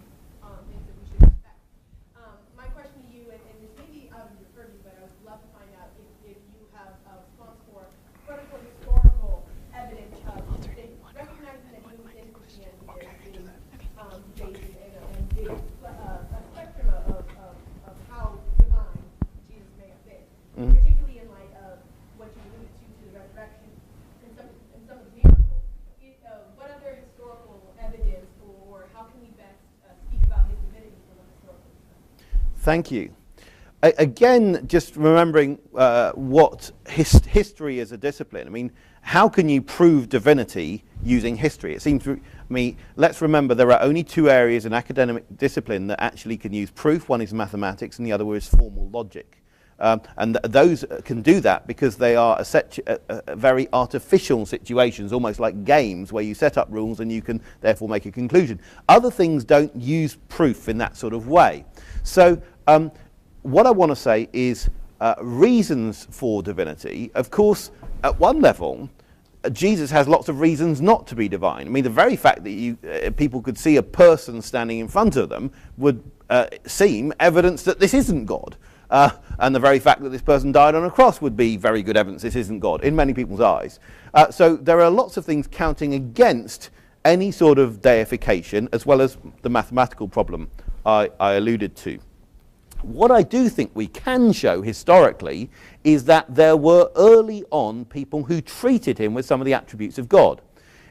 Speaker 4: things that we should respect. My question to you, and this may be out of your purview, but I would love to find out if you have a response for quote-unquote historical evidence of recognizing that he was in Christianity and did a spectrum of how divine Jesus may have been, particularly in light of what you alluded to the resurrection and some of the miracles. What other historical evidence, or how can we best speak about his divinity from a historical perspective?
Speaker 2: Thank you. again, just remembering what history is a discipline. I mean, how can you prove divinity using history? It seems to me, let's remember there are only two areas in academic discipline that actually can use proof. One is mathematics and the other is formal logic. And those can do that because they are very artificial situations, almost like games where you set up rules and you can therefore make a conclusion. Other things don't use proof in that sort of way. So what I want to say is reasons for divinity. Of course, at one level, Jesus has lots of reasons not to be divine. I mean, the very fact that people could see a person standing in front of them would seem evidence that this isn't God. And the very fact that this person died on a cross would be very good evidence this isn't God, in many people's eyes. So there are lots of things counting against any sort of deification, as well as the mathematical problem I alluded to. What I do think we can show historically is that there were early on people who treated him with some of the attributes of God.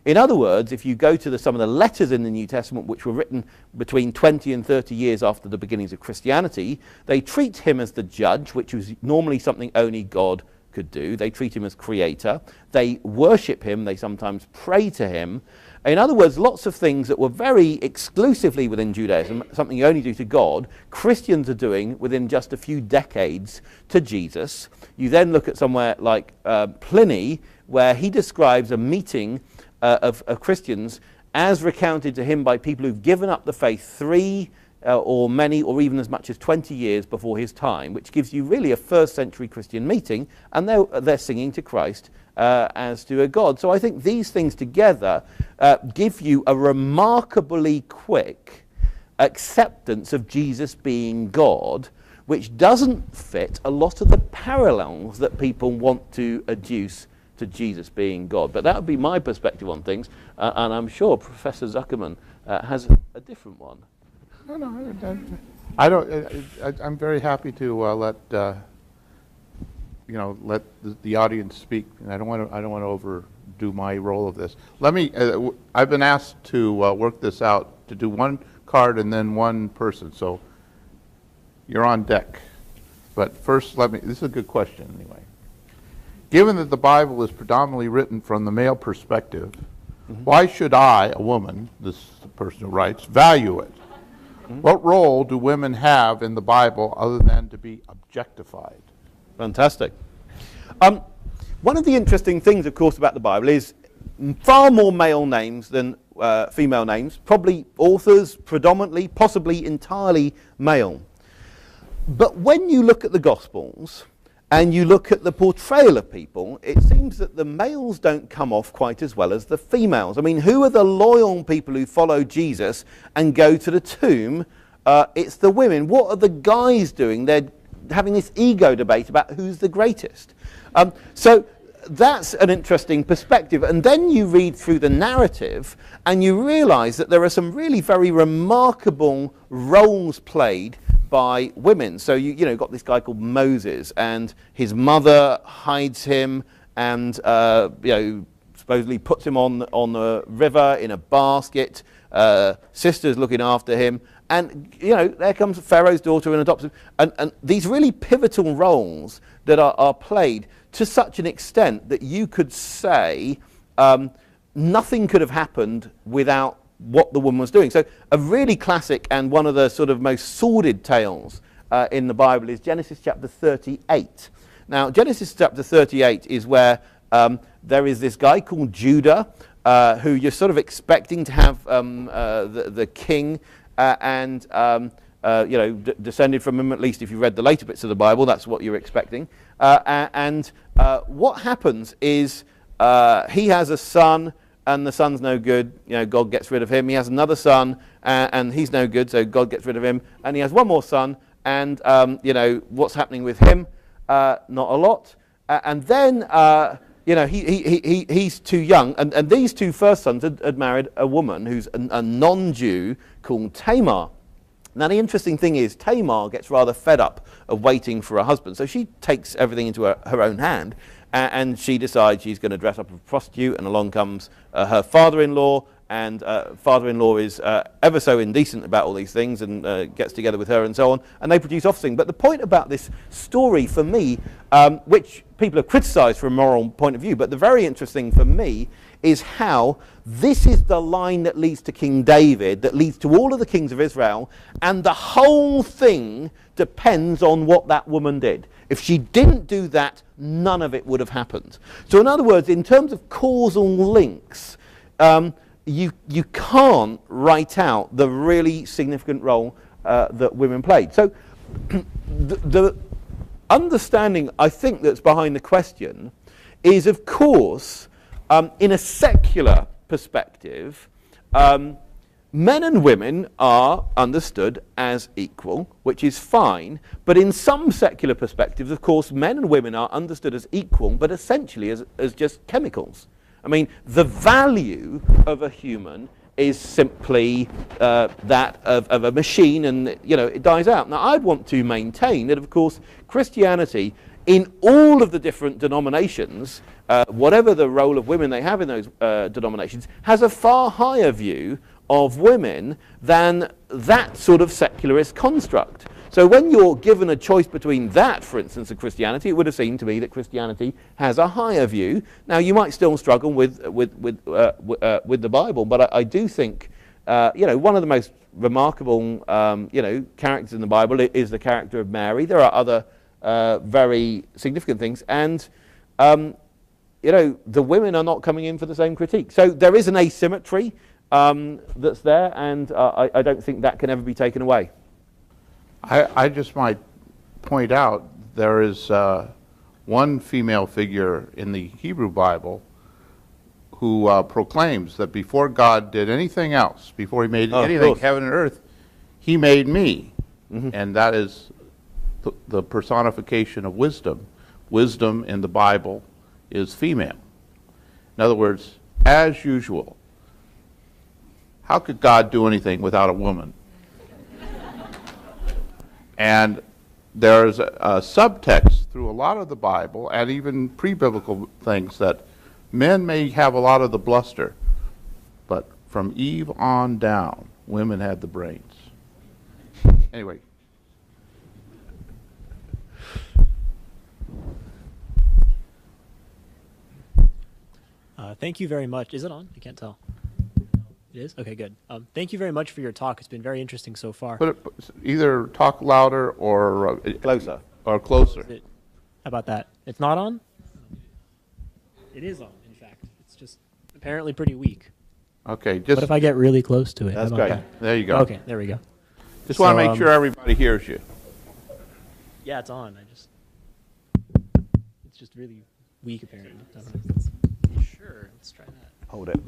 Speaker 2: In other words, if you go to some of the letters in the New Testament which were written between 20 and 30 years after the beginnings of Christianity, they treat him as the judge, which was normally something only God could do. They treat him as creator. They worship him. They sometimes pray to him. In other words, lots of things that were very exclusively within Judaism, something you only do to God, Christians are doing within just a few decades to Jesus. You then look at somewhere like Pliny, where he describes a meeting of Christians as recounted to him by people who've given up the faith 3 or many or even as much as 20 years before his time, which gives you really a first century Christian meeting, and they're singing to Christ as to a God. So I think these things together give you a remarkably quick acceptance of Jesus being God, which doesn't fit a lot of the parallels that people want to adduce to Jesus being God. But that would be my perspective on things, and I'm sure Professor Zuckerman has a different one.
Speaker 3: No, I don't. I'm very happy to let the audience speak, and I don't want to overdo my role of this. Let me. I've been asked to work this out, to do one card and then one person. So you're on deck. But first, this is a good question anyway. Given that the Bible is predominantly written from the male perspective, why should I, a woman, this is the person who writes, value it? What role do women have in the Bible other than to be objectified?
Speaker 2: Fantastic. One of the interesting things, of course, about the Bible is far more male names than female names, probably authors predominantly, possibly entirely male. But when you look at the Gospels, and you look at the portrayal of people, it seems that the males don't come off quite as well as the females. I mean, who are the loyal people who follow Jesus and go to the tomb? It's the women. What are the guys doing? They're having this ego debate about who's the greatest. So that's an interesting perspective. And then you read through the narrative and you realize that there are some really very remarkable roles played by women. So you got this guy called Moses, and his mother hides him and supposedly puts him on the river in a basket. Sister's looking after him, and there comes Pharaoh's daughter and adopts him. And these really pivotal roles that are played to such an extent that you could say nothing could have happened without what the woman was doing. So a really classic and one of the sort of most sordid tales in the Bible is Genesis chapter 38. Now, Genesis chapter 38 is where there is this guy called Judah, who you're sort of expecting to have the king descended from him, at least if you read the later bits of the Bible, that's what you're expecting. What happens is he has a son, and the son's no good, God gets rid of him. He has another son, and he's no good, so God gets rid of him. And he has one more son, and what's happening with him? Not a lot. And then he's too young, and these two first sons had married a woman who's a non-Jew called Tamar. Now the interesting thing is Tamar gets rather fed up of waiting for a husband, so she takes everything into her own hand. And she decides she's going to dress up as a prostitute, and along comes her father-in-law, and father-in-law is ever so indecent about all these things and gets together with her and so on, and they produce offspring. But the point about this story for me, which people have criticized from a moral point of view, but the very interesting for me is how this is the line that leads to King David, that leads to all of the kings of Israel, and the whole thing depends on what that woman did. If she didn't do that, none of it would have happened. So in other words, in terms of causal links, you can't write out the really significant role that women played. So the understanding, I think, that's behind the question is, of course, in a secular perspective, men and women are understood as equal, which is fine, but in some secular perspectives, of course, men and women are understood as equal, but essentially as just chemicals. I mean, the value of a human is simply that of a machine, and you know, it dies out. Now, I'd want to maintain that, of course, Christianity, in all of the different denominations, whatever the role of women they have in those denominations, has a far higher view of women than that sort of secularist construct. So when you're given a choice between that, for instance, of Christianity, it would have seemed to me that Christianity has a higher view. Now, you might still struggle with the Bible, but I do think, you know, one of the most remarkable, you know, characters in the Bible is the character of Mary. There are other very significant things, and you know, the women are not coming in for the same critique. So there is an asymmetry that's there, and I don't think that can ever be taken away.
Speaker 3: I just might point out there is one female figure in the Hebrew Bible who proclaims that before God did anything else, before he made anything, heaven and earth, he made me. Mm-hmm. And that is the personification of wisdom. Wisdom in the Bible is female. In other words, as usual, how could God do anything without a woman? And there's a subtext through a lot of the Bible, and even pre-biblical things, that men may have a lot of the bluster, but from Eve on down, women had the brains. Anyway.
Speaker 5: Thank you very much. Is it on? I can't tell. It is? Okay, good. Thank you very much for your talk. It's been very interesting so far.
Speaker 3: Either talk louder or
Speaker 2: closer.
Speaker 3: Or closer.
Speaker 5: How about that? It's not on? It is on, in fact. It's just apparently pretty weak.
Speaker 3: Okay. Just
Speaker 5: what if I get really close to it?
Speaker 2: That's great.
Speaker 5: That?
Speaker 3: There you go.
Speaker 5: Okay, there we go.
Speaker 3: Just want to make sure everybody hears you.
Speaker 5: Yeah, it's on. It's just really weak, apparently. Sure, let's try that.
Speaker 2: Hold it.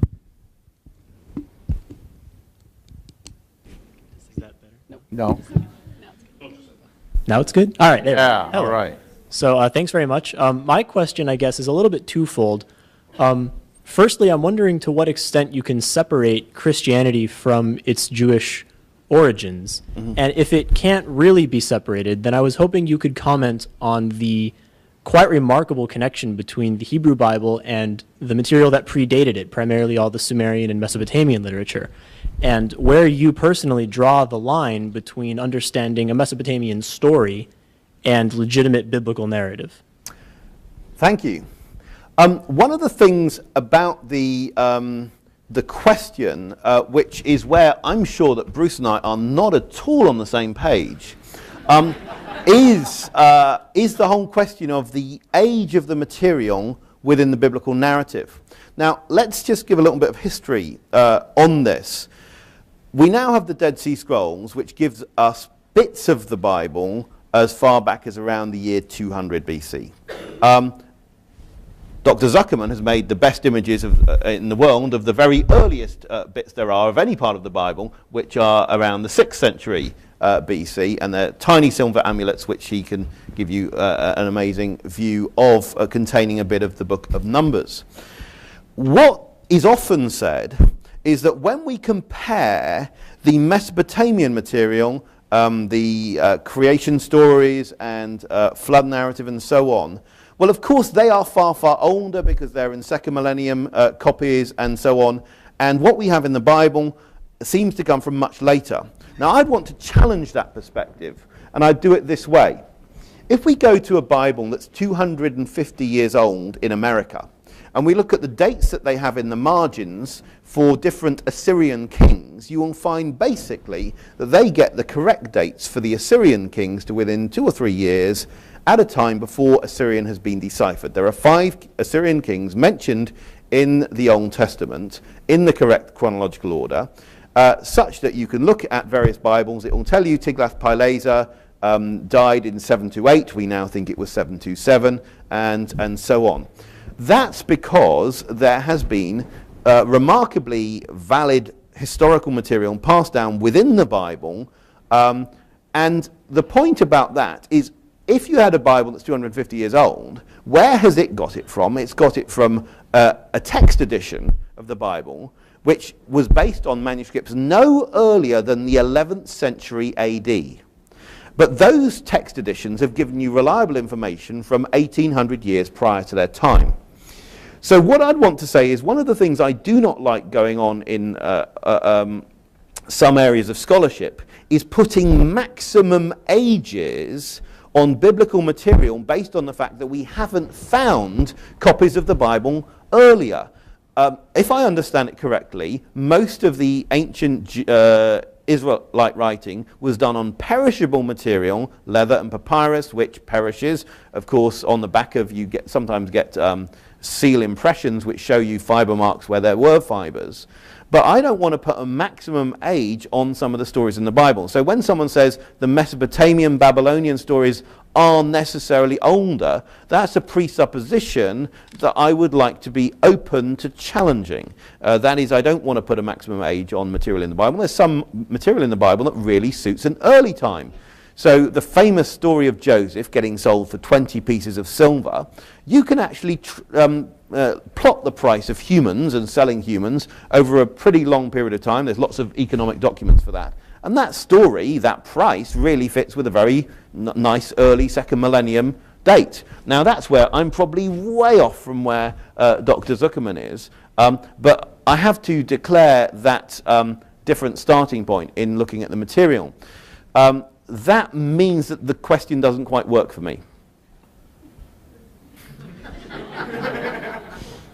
Speaker 5: Is that better?
Speaker 3: No.
Speaker 5: Now it's good? All right, there.
Speaker 3: Yeah,
Speaker 5: Hello.
Speaker 3: all right.
Speaker 5: So thanks very much. My question, I guess, is a little bit twofold. Firstly, I'm wondering to what extent you can separate Christianity from its Jewish origins. Mm-hmm. And if it can't really be separated, then I was hoping you could comment on the quite remarkable connection between the Hebrew Bible and the material that predated it, primarily all the Sumerian and Mesopotamian literature, and where you personally draw the line between understanding a Mesopotamian story and legitimate biblical narrative.
Speaker 2: Thank you. One of the things about the question, which is where I'm sure that Bruce and I are not at all on the same page, is the whole question of the age of the material within the biblical narrative. Now, let's just give a little bit of history on this. We now have the Dead Sea Scrolls, which gives us bits of the Bible as far back as around the year 200 BC. Dr. Zuckerman has made the best images in the world of the very earliest bits there are of any part of the Bible, which are around the 6th century BC, and they're tiny silver amulets which he can give you an amazing view of, containing a bit of the book of Numbers. What is often said is that when we compare the Mesopotamian material, the creation stories and flood narrative and so on, well, of course, they are far, far older because they're in second millennium copies and so on. And what we have in the Bible seems to come from much later. Now, I'd want to challenge that perspective, and I'd do it this way. If we go to a Bible that's 250 years old in America, and we look at the dates that they have in the margins for different Assyrian kings, you will find basically that they get the correct dates for the Assyrian kings to within 2 or 3 years at a time before Assyrian has been deciphered. There are 5 Assyrian kings mentioned in the Old Testament in the correct chronological order, such that you can look at various Bibles. It will tell you Tiglath-Pileser died in 728, we now think it was 727, and so on. That's because there has been remarkably valid historical material passed down within the Bible, and the point about that is, if you had a Bible that's 250 years old, where has it got it from? It's got it from a text edition of the Bible, which was based on manuscripts no earlier than the 11th century AD. But those text editions have given you reliable information from 1800 years prior to their time. So what I'd want to say is, one of the things I do not like going on in some areas of scholarship is putting maximum ages on biblical material based on the fact that we haven't found copies of the Bible earlier. If I understand it correctly, most of the ancient Israelite writing was done on perishable material, leather and papyrus, which perishes. Of course, on the back of you sometimes get seal impressions which show you fiber marks where there were fibers. But I don't want to put a maximum age on some of the stories in the Bible. So when someone says the Mesopotamian, Babylonian stories are necessarily older, that's a presupposition that I would like to be open to challenging. That is, I don't want to put a maximum age on material in the Bible. There's some material in the Bible that really suits an early time. So the famous story of Joseph getting sold for 20 pieces of silver, you can actually plot the price of humans and selling humans over a pretty long period of time. There's lots of economic documents for that. And that story, that price, really fits with a very nice early second millennium date. Now that's where I'm probably way off from where Dr. Zuckerman is, but I have to declare that different starting point in looking at the material. That means that the question doesn't quite work for me.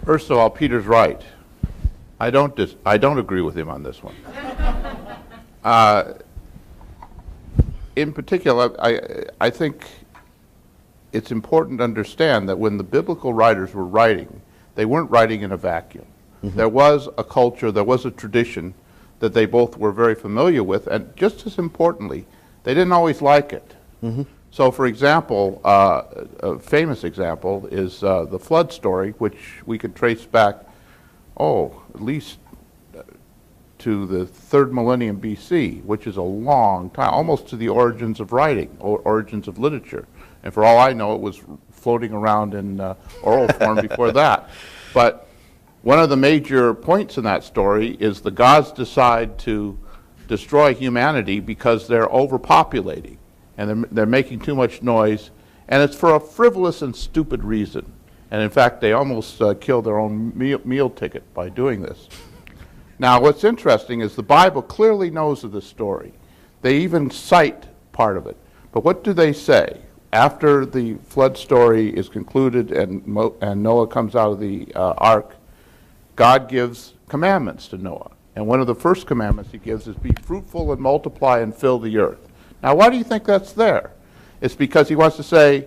Speaker 3: First of all, Peter's right. I don't agree with him on this one. In particular, I think it's important to understand that when the biblical writers were writing, they weren't writing in a vacuum. Mm-hmm. There was a culture, there was a tradition that they both were very familiar with, and just as importantly, they didn't always like it. Mm-hmm. So, for example, a famous example is the flood story, which we could trace back, at least to the 3rd millennium BC, which is a long time, almost to the origins of writing, or origins of literature. And for all I know, it was floating around in oral form before that. But one of the major points in that story is the gods decide to destroy humanity because they're overpopulating and they're making too much noise, and it's for a frivolous and stupid reason. And in fact, they almost killed their own meal ticket by doing this. Now, what's interesting is the Bible clearly knows of this story. They even cite part of it. But what do they say? After the flood story is concluded and Noah comes out of the ark, God gives commandments to Noah. And one of the first commandments he gives is be fruitful and multiply and fill the earth. Now, why do you think that's there? It's because he wants to say,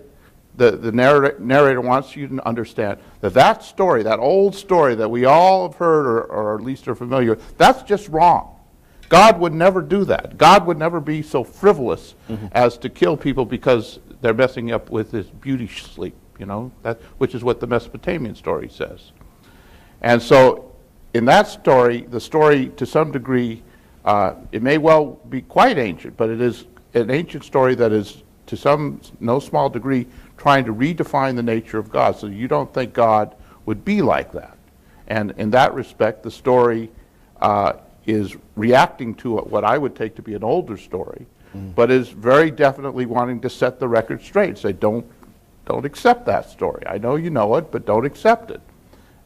Speaker 3: the narrator wants you to understand that story, that old story that we all have heard or at least are familiar with, that's just wrong. God would never do that. God would never be so frivolous as to kill people because they're messing up with his beauty sleep, which is what the Mesopotamian story says. And so in that story, the story to some degree, it may well be quite ancient, but it is an ancient story that is to no small degree trying to redefine the nature of God. So you don't think God would be like that. And in that respect, the story is reacting to what I would take to be an older story, but is very definitely wanting to set the record straight. Say, don't accept that story. I know you know it, but don't accept it.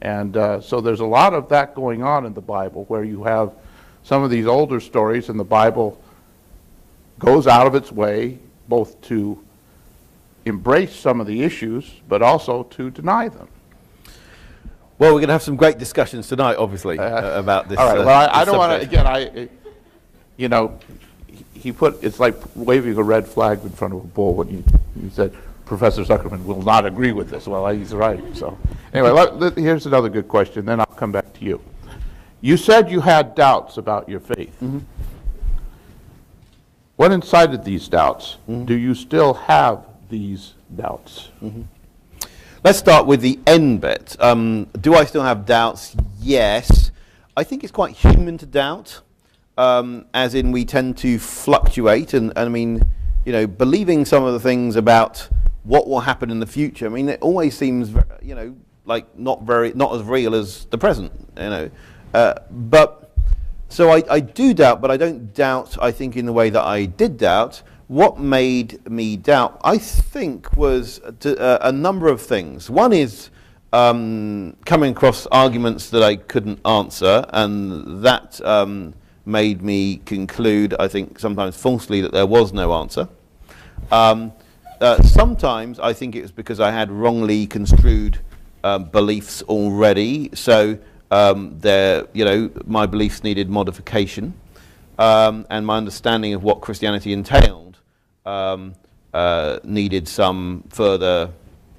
Speaker 3: And so there's a lot of that going on in the Bible, where you have some of these older stories, and the Bible goes out of its way both to embrace some of the issues, but also to deny them.
Speaker 2: Well, we're going to have some great discussions tonight, obviously, about this.
Speaker 3: All right. Well, I
Speaker 2: this
Speaker 3: don't want to.
Speaker 2: subject.
Speaker 3: Again, you know, he put, it's like waving a red flag in front of a bull when he said, Professor Zuckerman will not agree with this. Well, he's right. So anyway, here's another good question, then I'll come back to you. You said you had doubts about your faith.
Speaker 2: Mm-hmm.
Speaker 3: What incited these doubts? Mm-hmm. Do you still have these doubts?
Speaker 2: Mm-hmm. Let's start with the end bit. Do I still have doubts? Yes. I think it's quite human to doubt, as in we tend to fluctuate. And I mean, you know, believing some of the things about what will happen in the future, I mean, it always seems, you know, like not as real as the present, you know. But so I do doubt, but I don't doubt, I think, in the way that I did doubt. What made me doubt, I think, was a number of things. One is coming across arguments that I couldn't answer, and that made me conclude, I think, sometimes falsely, that there was no answer. Sometimes I think it was because I had wrongly construed beliefs already. So you know, my beliefs needed modification, and my understanding of what Christianity entailed needed some further,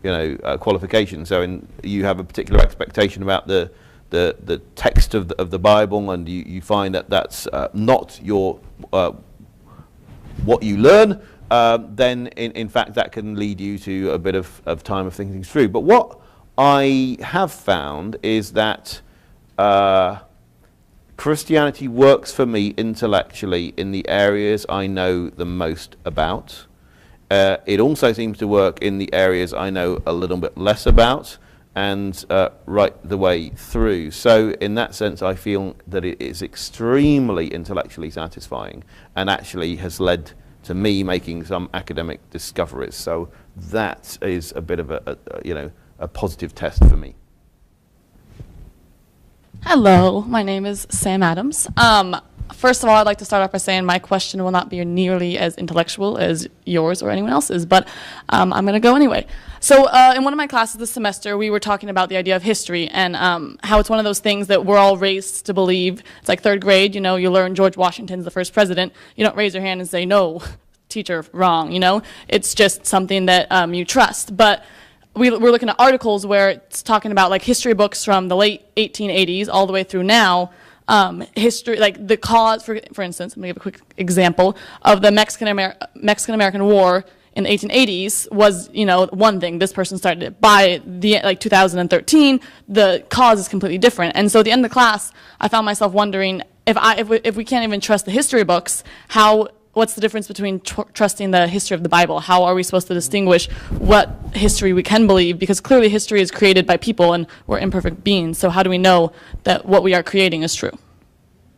Speaker 2: you know, qualification. So you have a particular expectation about the text of the Bible, and you find that that's not your what you learn. Then in fact that can lead you to a bit of time of thinking through. But what I have found is that Christianity works for me intellectually in the areas I know the most about. It also seems to work in the areas I know a little bit less about, and right the way through. So in that sense, I feel that it is extremely intellectually satisfying, and actually has led to me making some academic discoveries. So that is a bit of a positive test for me.
Speaker 6: Hello, my name is Sam Adams. First of all, I'd like to start off by saying my question will not be nearly as intellectual as yours or anyone else's, but I'm going to go anyway. So in one of my classes this semester, we were talking about the idea of history and how it's one of those things that we're all raised to believe. It's like third grade, you know, you learn George Washington's the first president. You don't raise your hand and say, no, teacher, wrong, you know. It's just something that you trust. But we're looking at articles where it's talking about like history books from the late 1880s all the way through now. History, like the cause, for instance, I'm going to give a quick example of the Mexican-American War in the 1880s was, you know, one thing. This person started it. By the 2013, the cause is completely different. And so at the end of the class, I found myself wondering if we can't even trust the history books, what's the difference between trusting the history of the Bible? How are we supposed to distinguish what history we can believe? Because clearly history is created by people and we're imperfect beings. So how do we know that what we are creating is true?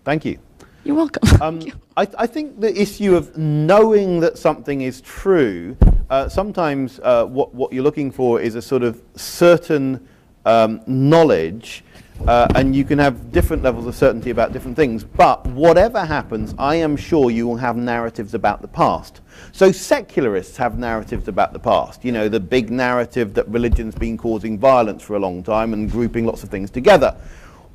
Speaker 2: Thank you.
Speaker 6: You're welcome. Thank you.
Speaker 2: I think the issue of knowing that something is true, sometimes what you're looking for is a sort of certain knowledge. And you can have different levels of certainty about different things. But whatever happens, I am sure you will have narratives about the past. So secularists have narratives about the past. You know, the big narrative that religion's been causing violence for a long time and grouping lots of things together.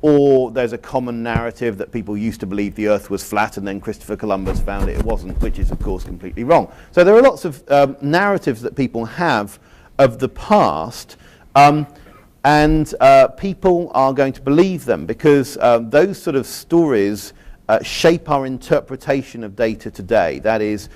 Speaker 2: Or there's a common narrative that people used to believe the earth was flat and then Christopher Columbus found it wasn't, which is, of course, completely wrong. So there are lots of narratives that people have of the past. And people are going to believe them because those sort of stories shape our interpretation of data today. That is,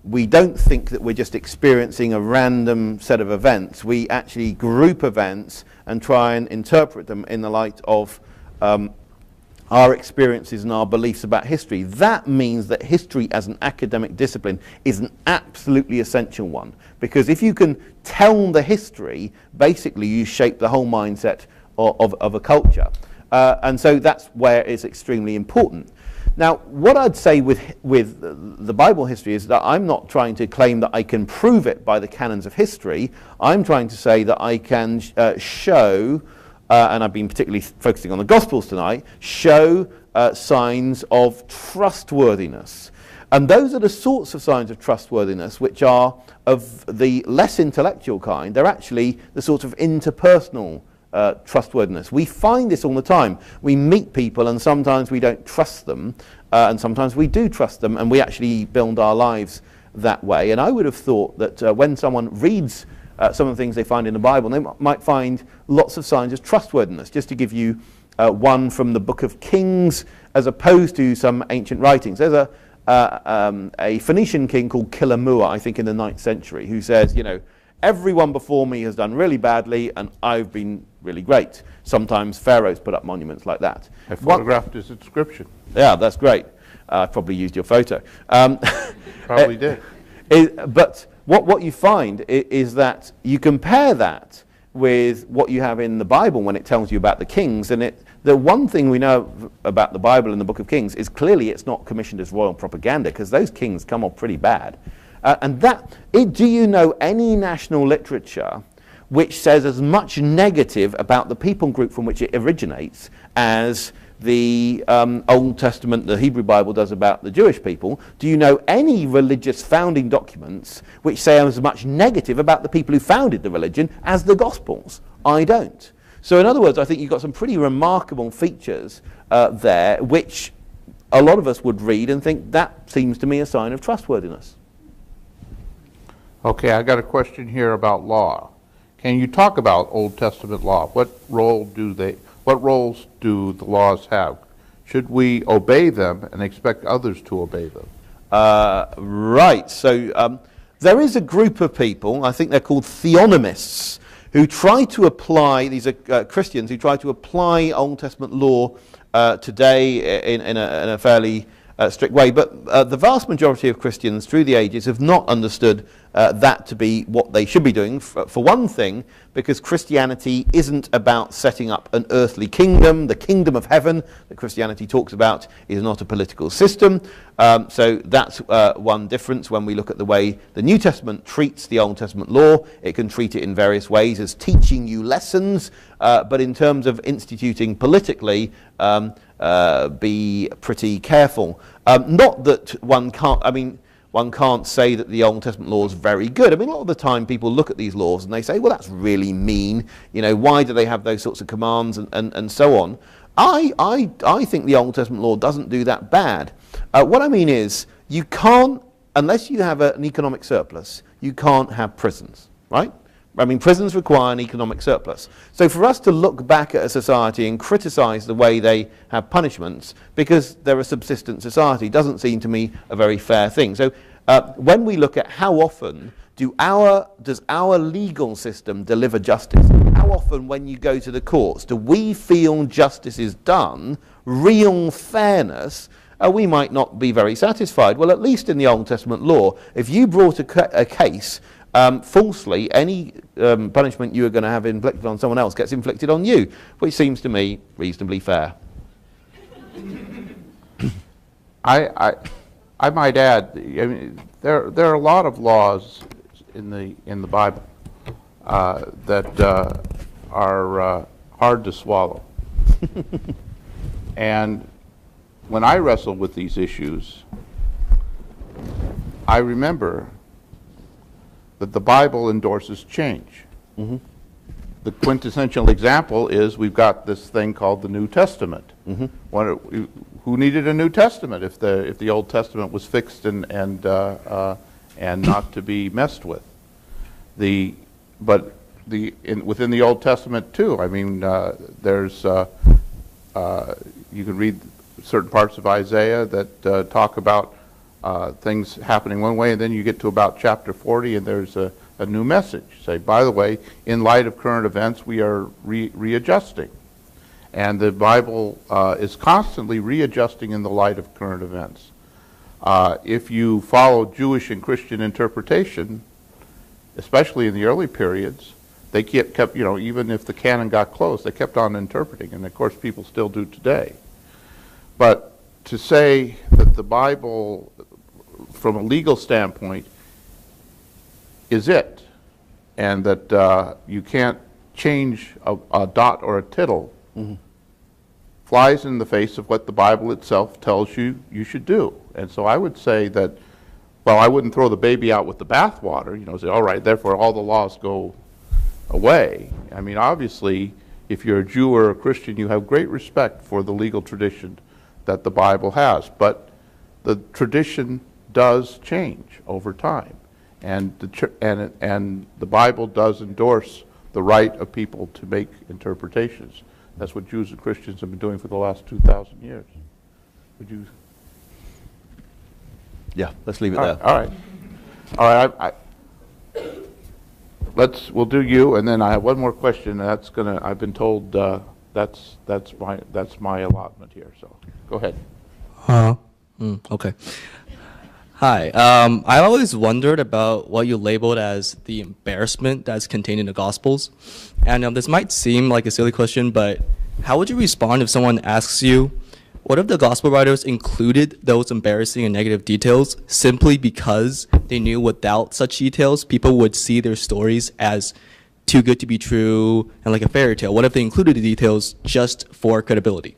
Speaker 2: we don't think that we're just experiencing a random set of events. We actually group events and try and interpret them in the light of our experiences and our beliefs about history. That means that history as an academic discipline is an absolutely essential one. Because if you can tell the history, basically you shape the whole mindset of a culture. And so that's where it's extremely important. Now, what I'd say with the Bible history is that I'm not trying to claim that I can prove it by the canons of history. I'm trying to say that I can show and I've been particularly focusing on the Gospels tonight, show signs of trustworthiness. And those are the sorts of signs of trustworthiness which are of the less intellectual kind. They're actually the sort of interpersonal trustworthiness. We find this all the time. We meet people and sometimes we don't trust them, and sometimes we do trust them, and we actually build our lives that way. And I would have thought that when someone reads some of the things they find in the Bible, they might find lots of signs of trustworthiness. Just to give you one from the book of Kings as opposed to some ancient writings. There's a Phoenician king called Kilamua, I think in the 9th century, who says, you know, everyone before me has done really badly and I've been really great. Sometimes pharaohs put up monuments like that.
Speaker 3: I photographed his inscription.
Speaker 2: Yeah, that's great. I probably used your photo.
Speaker 3: Probably did.
Speaker 2: But what you find is that you compare that with what you have in the Bible when it tells you about the kings, and the one thing we know about the Bible in the book of Kings is clearly it's not commissioned as royal propaganda, because those kings come off pretty bad. Do you know any national literature which says as much negative about the people group from which it originates as the Old Testament, the Hebrew Bible, does about the Jewish people? Do you know any religious founding documents which say as much negative about the people who founded the religion as the Gospels? I don't. So in other words, I think you've got some pretty remarkable features there, which a lot of us would read and think that seems to me a sign of trustworthiness.
Speaker 3: Okay, I got a question here about law. Can you talk about Old Testament law? What roles do the laws have? Should we obey them and expect others to obey them?
Speaker 2: Right. So there is a group of people, I think they're called theonomists, who try to apply, these are Christians, who try to apply Old Testament law today in a fairly strict way. But the vast majority of Christians through the ages have not understood that to be what they should be doing. For one thing, because Christianity isn't about setting up an earthly kingdom. The kingdom of heaven that Christianity talks about is not a political system. So that's one difference when we look at the way the New Testament treats the Old Testament law. It can treat it in various ways as teaching you lessons, but in terms of instituting politically, be pretty careful. Not that one can't say that the Old Testament law is very good. I mean, a lot of the time people look at these laws and they say, well, that's really mean. You know, why do they have those sorts of commands and so on? I think the Old Testament law doesn't do that bad. What I mean is, you can't, unless you have an economic surplus, you can't have prisons, right? I mean, prisons require an economic surplus. So for us to look back at a society and criticize the way they have punishments because they're a subsistent society doesn't seem to me a very fair thing. So when we look at how often does our legal system deliver justice, how often when you go to the courts do we feel justice is done, real fairness, we might not be very satisfied. Well, at least in the Old Testament law, if you brought a case falsely, any punishment you are going to have inflicted on someone else gets inflicted on you, which seems to me reasonably fair.
Speaker 3: I might add, I mean, there are a lot of laws in the Bible that are hard to swallow. And when I wrestle with these issues, I remember that the Bible endorses change. Mm-hmm. The quintessential example is we've got this thing called the New Testament. Mm-hmm. Who needed a New Testament if the Old Testament was fixed and not to be messed with? Within the Old Testament too. I mean, there's you can read certain parts of Isaiah that talk about things happening one way, and then you get to about chapter 40 and there's a new message. Say, by the way, in light of current events, we are readjusting. And the Bible is constantly readjusting in the light of current events. If you follow Jewish and Christian interpretation, especially in the early periods, they kept, you know, even if the canon got closed, they kept on interpreting, and of course people still do today. But to say that the Bible, from a legal standpoint, is it, and that you can't change a dot or a tittle flies in the face of what the Bible itself tells you you should do. And so I would say that, well, I wouldn't throw the baby out with the bathwater, say, all right, therefore all the laws go away. I mean, obviously, if you're a Jew or a Christian, you have great respect for the legal tradition that the Bible has. But the tradition does change over time. And the Bible does endorse the right of people to make interpretations. That's what Jews and Christians have been doing for the last 2,000 years. Would you?
Speaker 2: Yeah, let's leave it there.
Speaker 3: All right. We'll do you, and then I have one more question. That's I've been told that's my allotment here. So go ahead.
Speaker 7: Okay. Hi. I always wondered about what you labeled as the embarrassment that's contained in the Gospels. And this might seem like a silly question, but how would you respond if someone asks you, what if the Gospel writers included those embarrassing and negative details simply because they knew without such details, people would see their stories as too good to be true and like a fairy tale? What if they included the details just for credibility?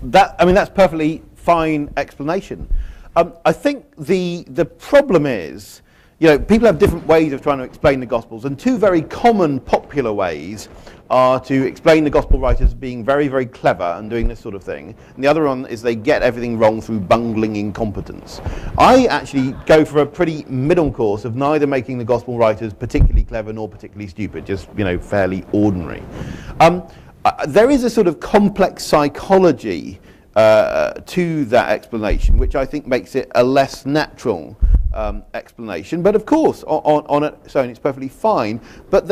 Speaker 2: That's perfectly fine explanation. I think the problem is, people have different ways of trying to explain the Gospels, and two very common popular ways are to explain the Gospel writers being very, very clever and doing this sort of thing, and the other one is they get everything wrong through bungling incompetence. I actually go for a pretty middle course of neither making the Gospel writers particularly clever nor particularly stupid, just, fairly ordinary. There is a sort of complex psychology to that explanation, which I think makes it a less natural explanation. But of course, on its own, it's perfectly fine. But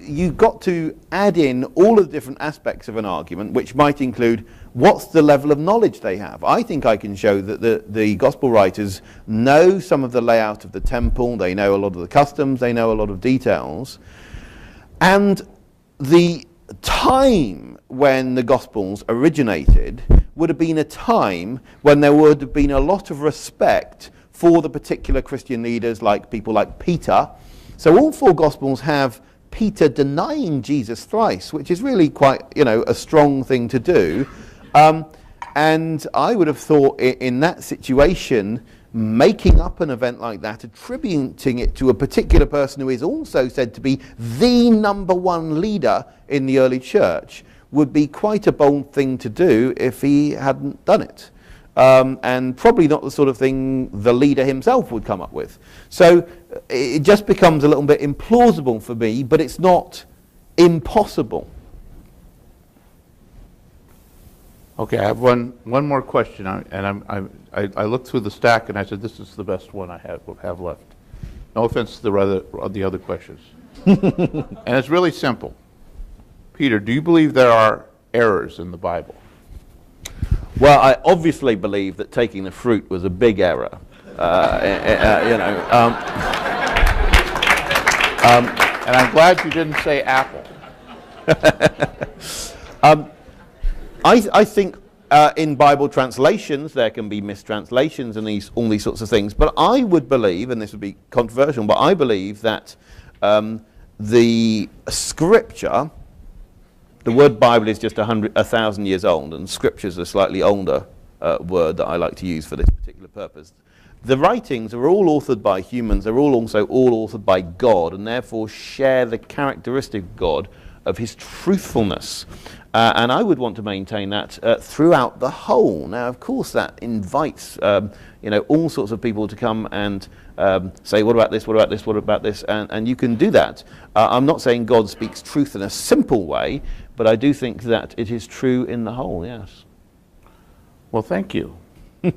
Speaker 2: you've got to add in all of the different aspects of an argument, which might include what's the level of knowledge they have. I think I can show that the Gospel writers know some of the layout of the temple, they know a lot of the customs, they know a lot of details. And the time when the Gospels originated would have been a time when there would have been a lot of respect for the particular Christian leaders, like people like Peter. So all four Gospels have Peter denying Jesus thrice, which is really quite, a strong thing to do. And I would have thought in that situation, making up an event like that, attributing it to a particular person who is also said to be the number one leader in the early church, would be quite a bold thing to do if he hadn't done it. And probably not the sort of thing the leader himself would come up with. So it just becomes a little bit implausible for me, but it's not impossible.
Speaker 3: Okay, I have one more question, I looked through the stack and I said, this is the best one I have left. No offense to the other questions. And it's really simple. Peter, do you believe there are errors in the Bible?
Speaker 2: Well, I obviously believe that taking the fruit was a big error.
Speaker 3: And I'm glad you didn't say apple.
Speaker 2: I think in Bible translations there can be mistranslations and all these sorts of things. But I would believe, and this would be controversial, but I believe that the Scripture, the word Bible is just 1,000 years old, and Scripture is a slightly older word that I like to use for this particular purpose. The writings are all authored by humans. They're also all authored by God, and therefore share the characteristic of God of his truthfulness. And I would want to maintain that throughout the whole. Now, of course, that invites all sorts of people to come and say, what about this, what about this, what about this? And you can do that. I'm not saying God speaks truth in a simple way, but I do think that it is true in the whole, yes.
Speaker 3: Well, thank you. A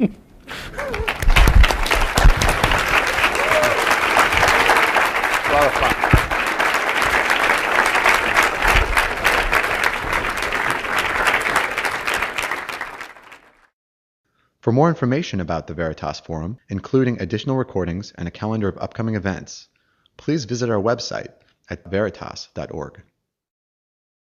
Speaker 3: lot of fun.
Speaker 1: For more information about the Veritas Forum, including additional recordings and a calendar of upcoming events, please visit our website at veritas.org.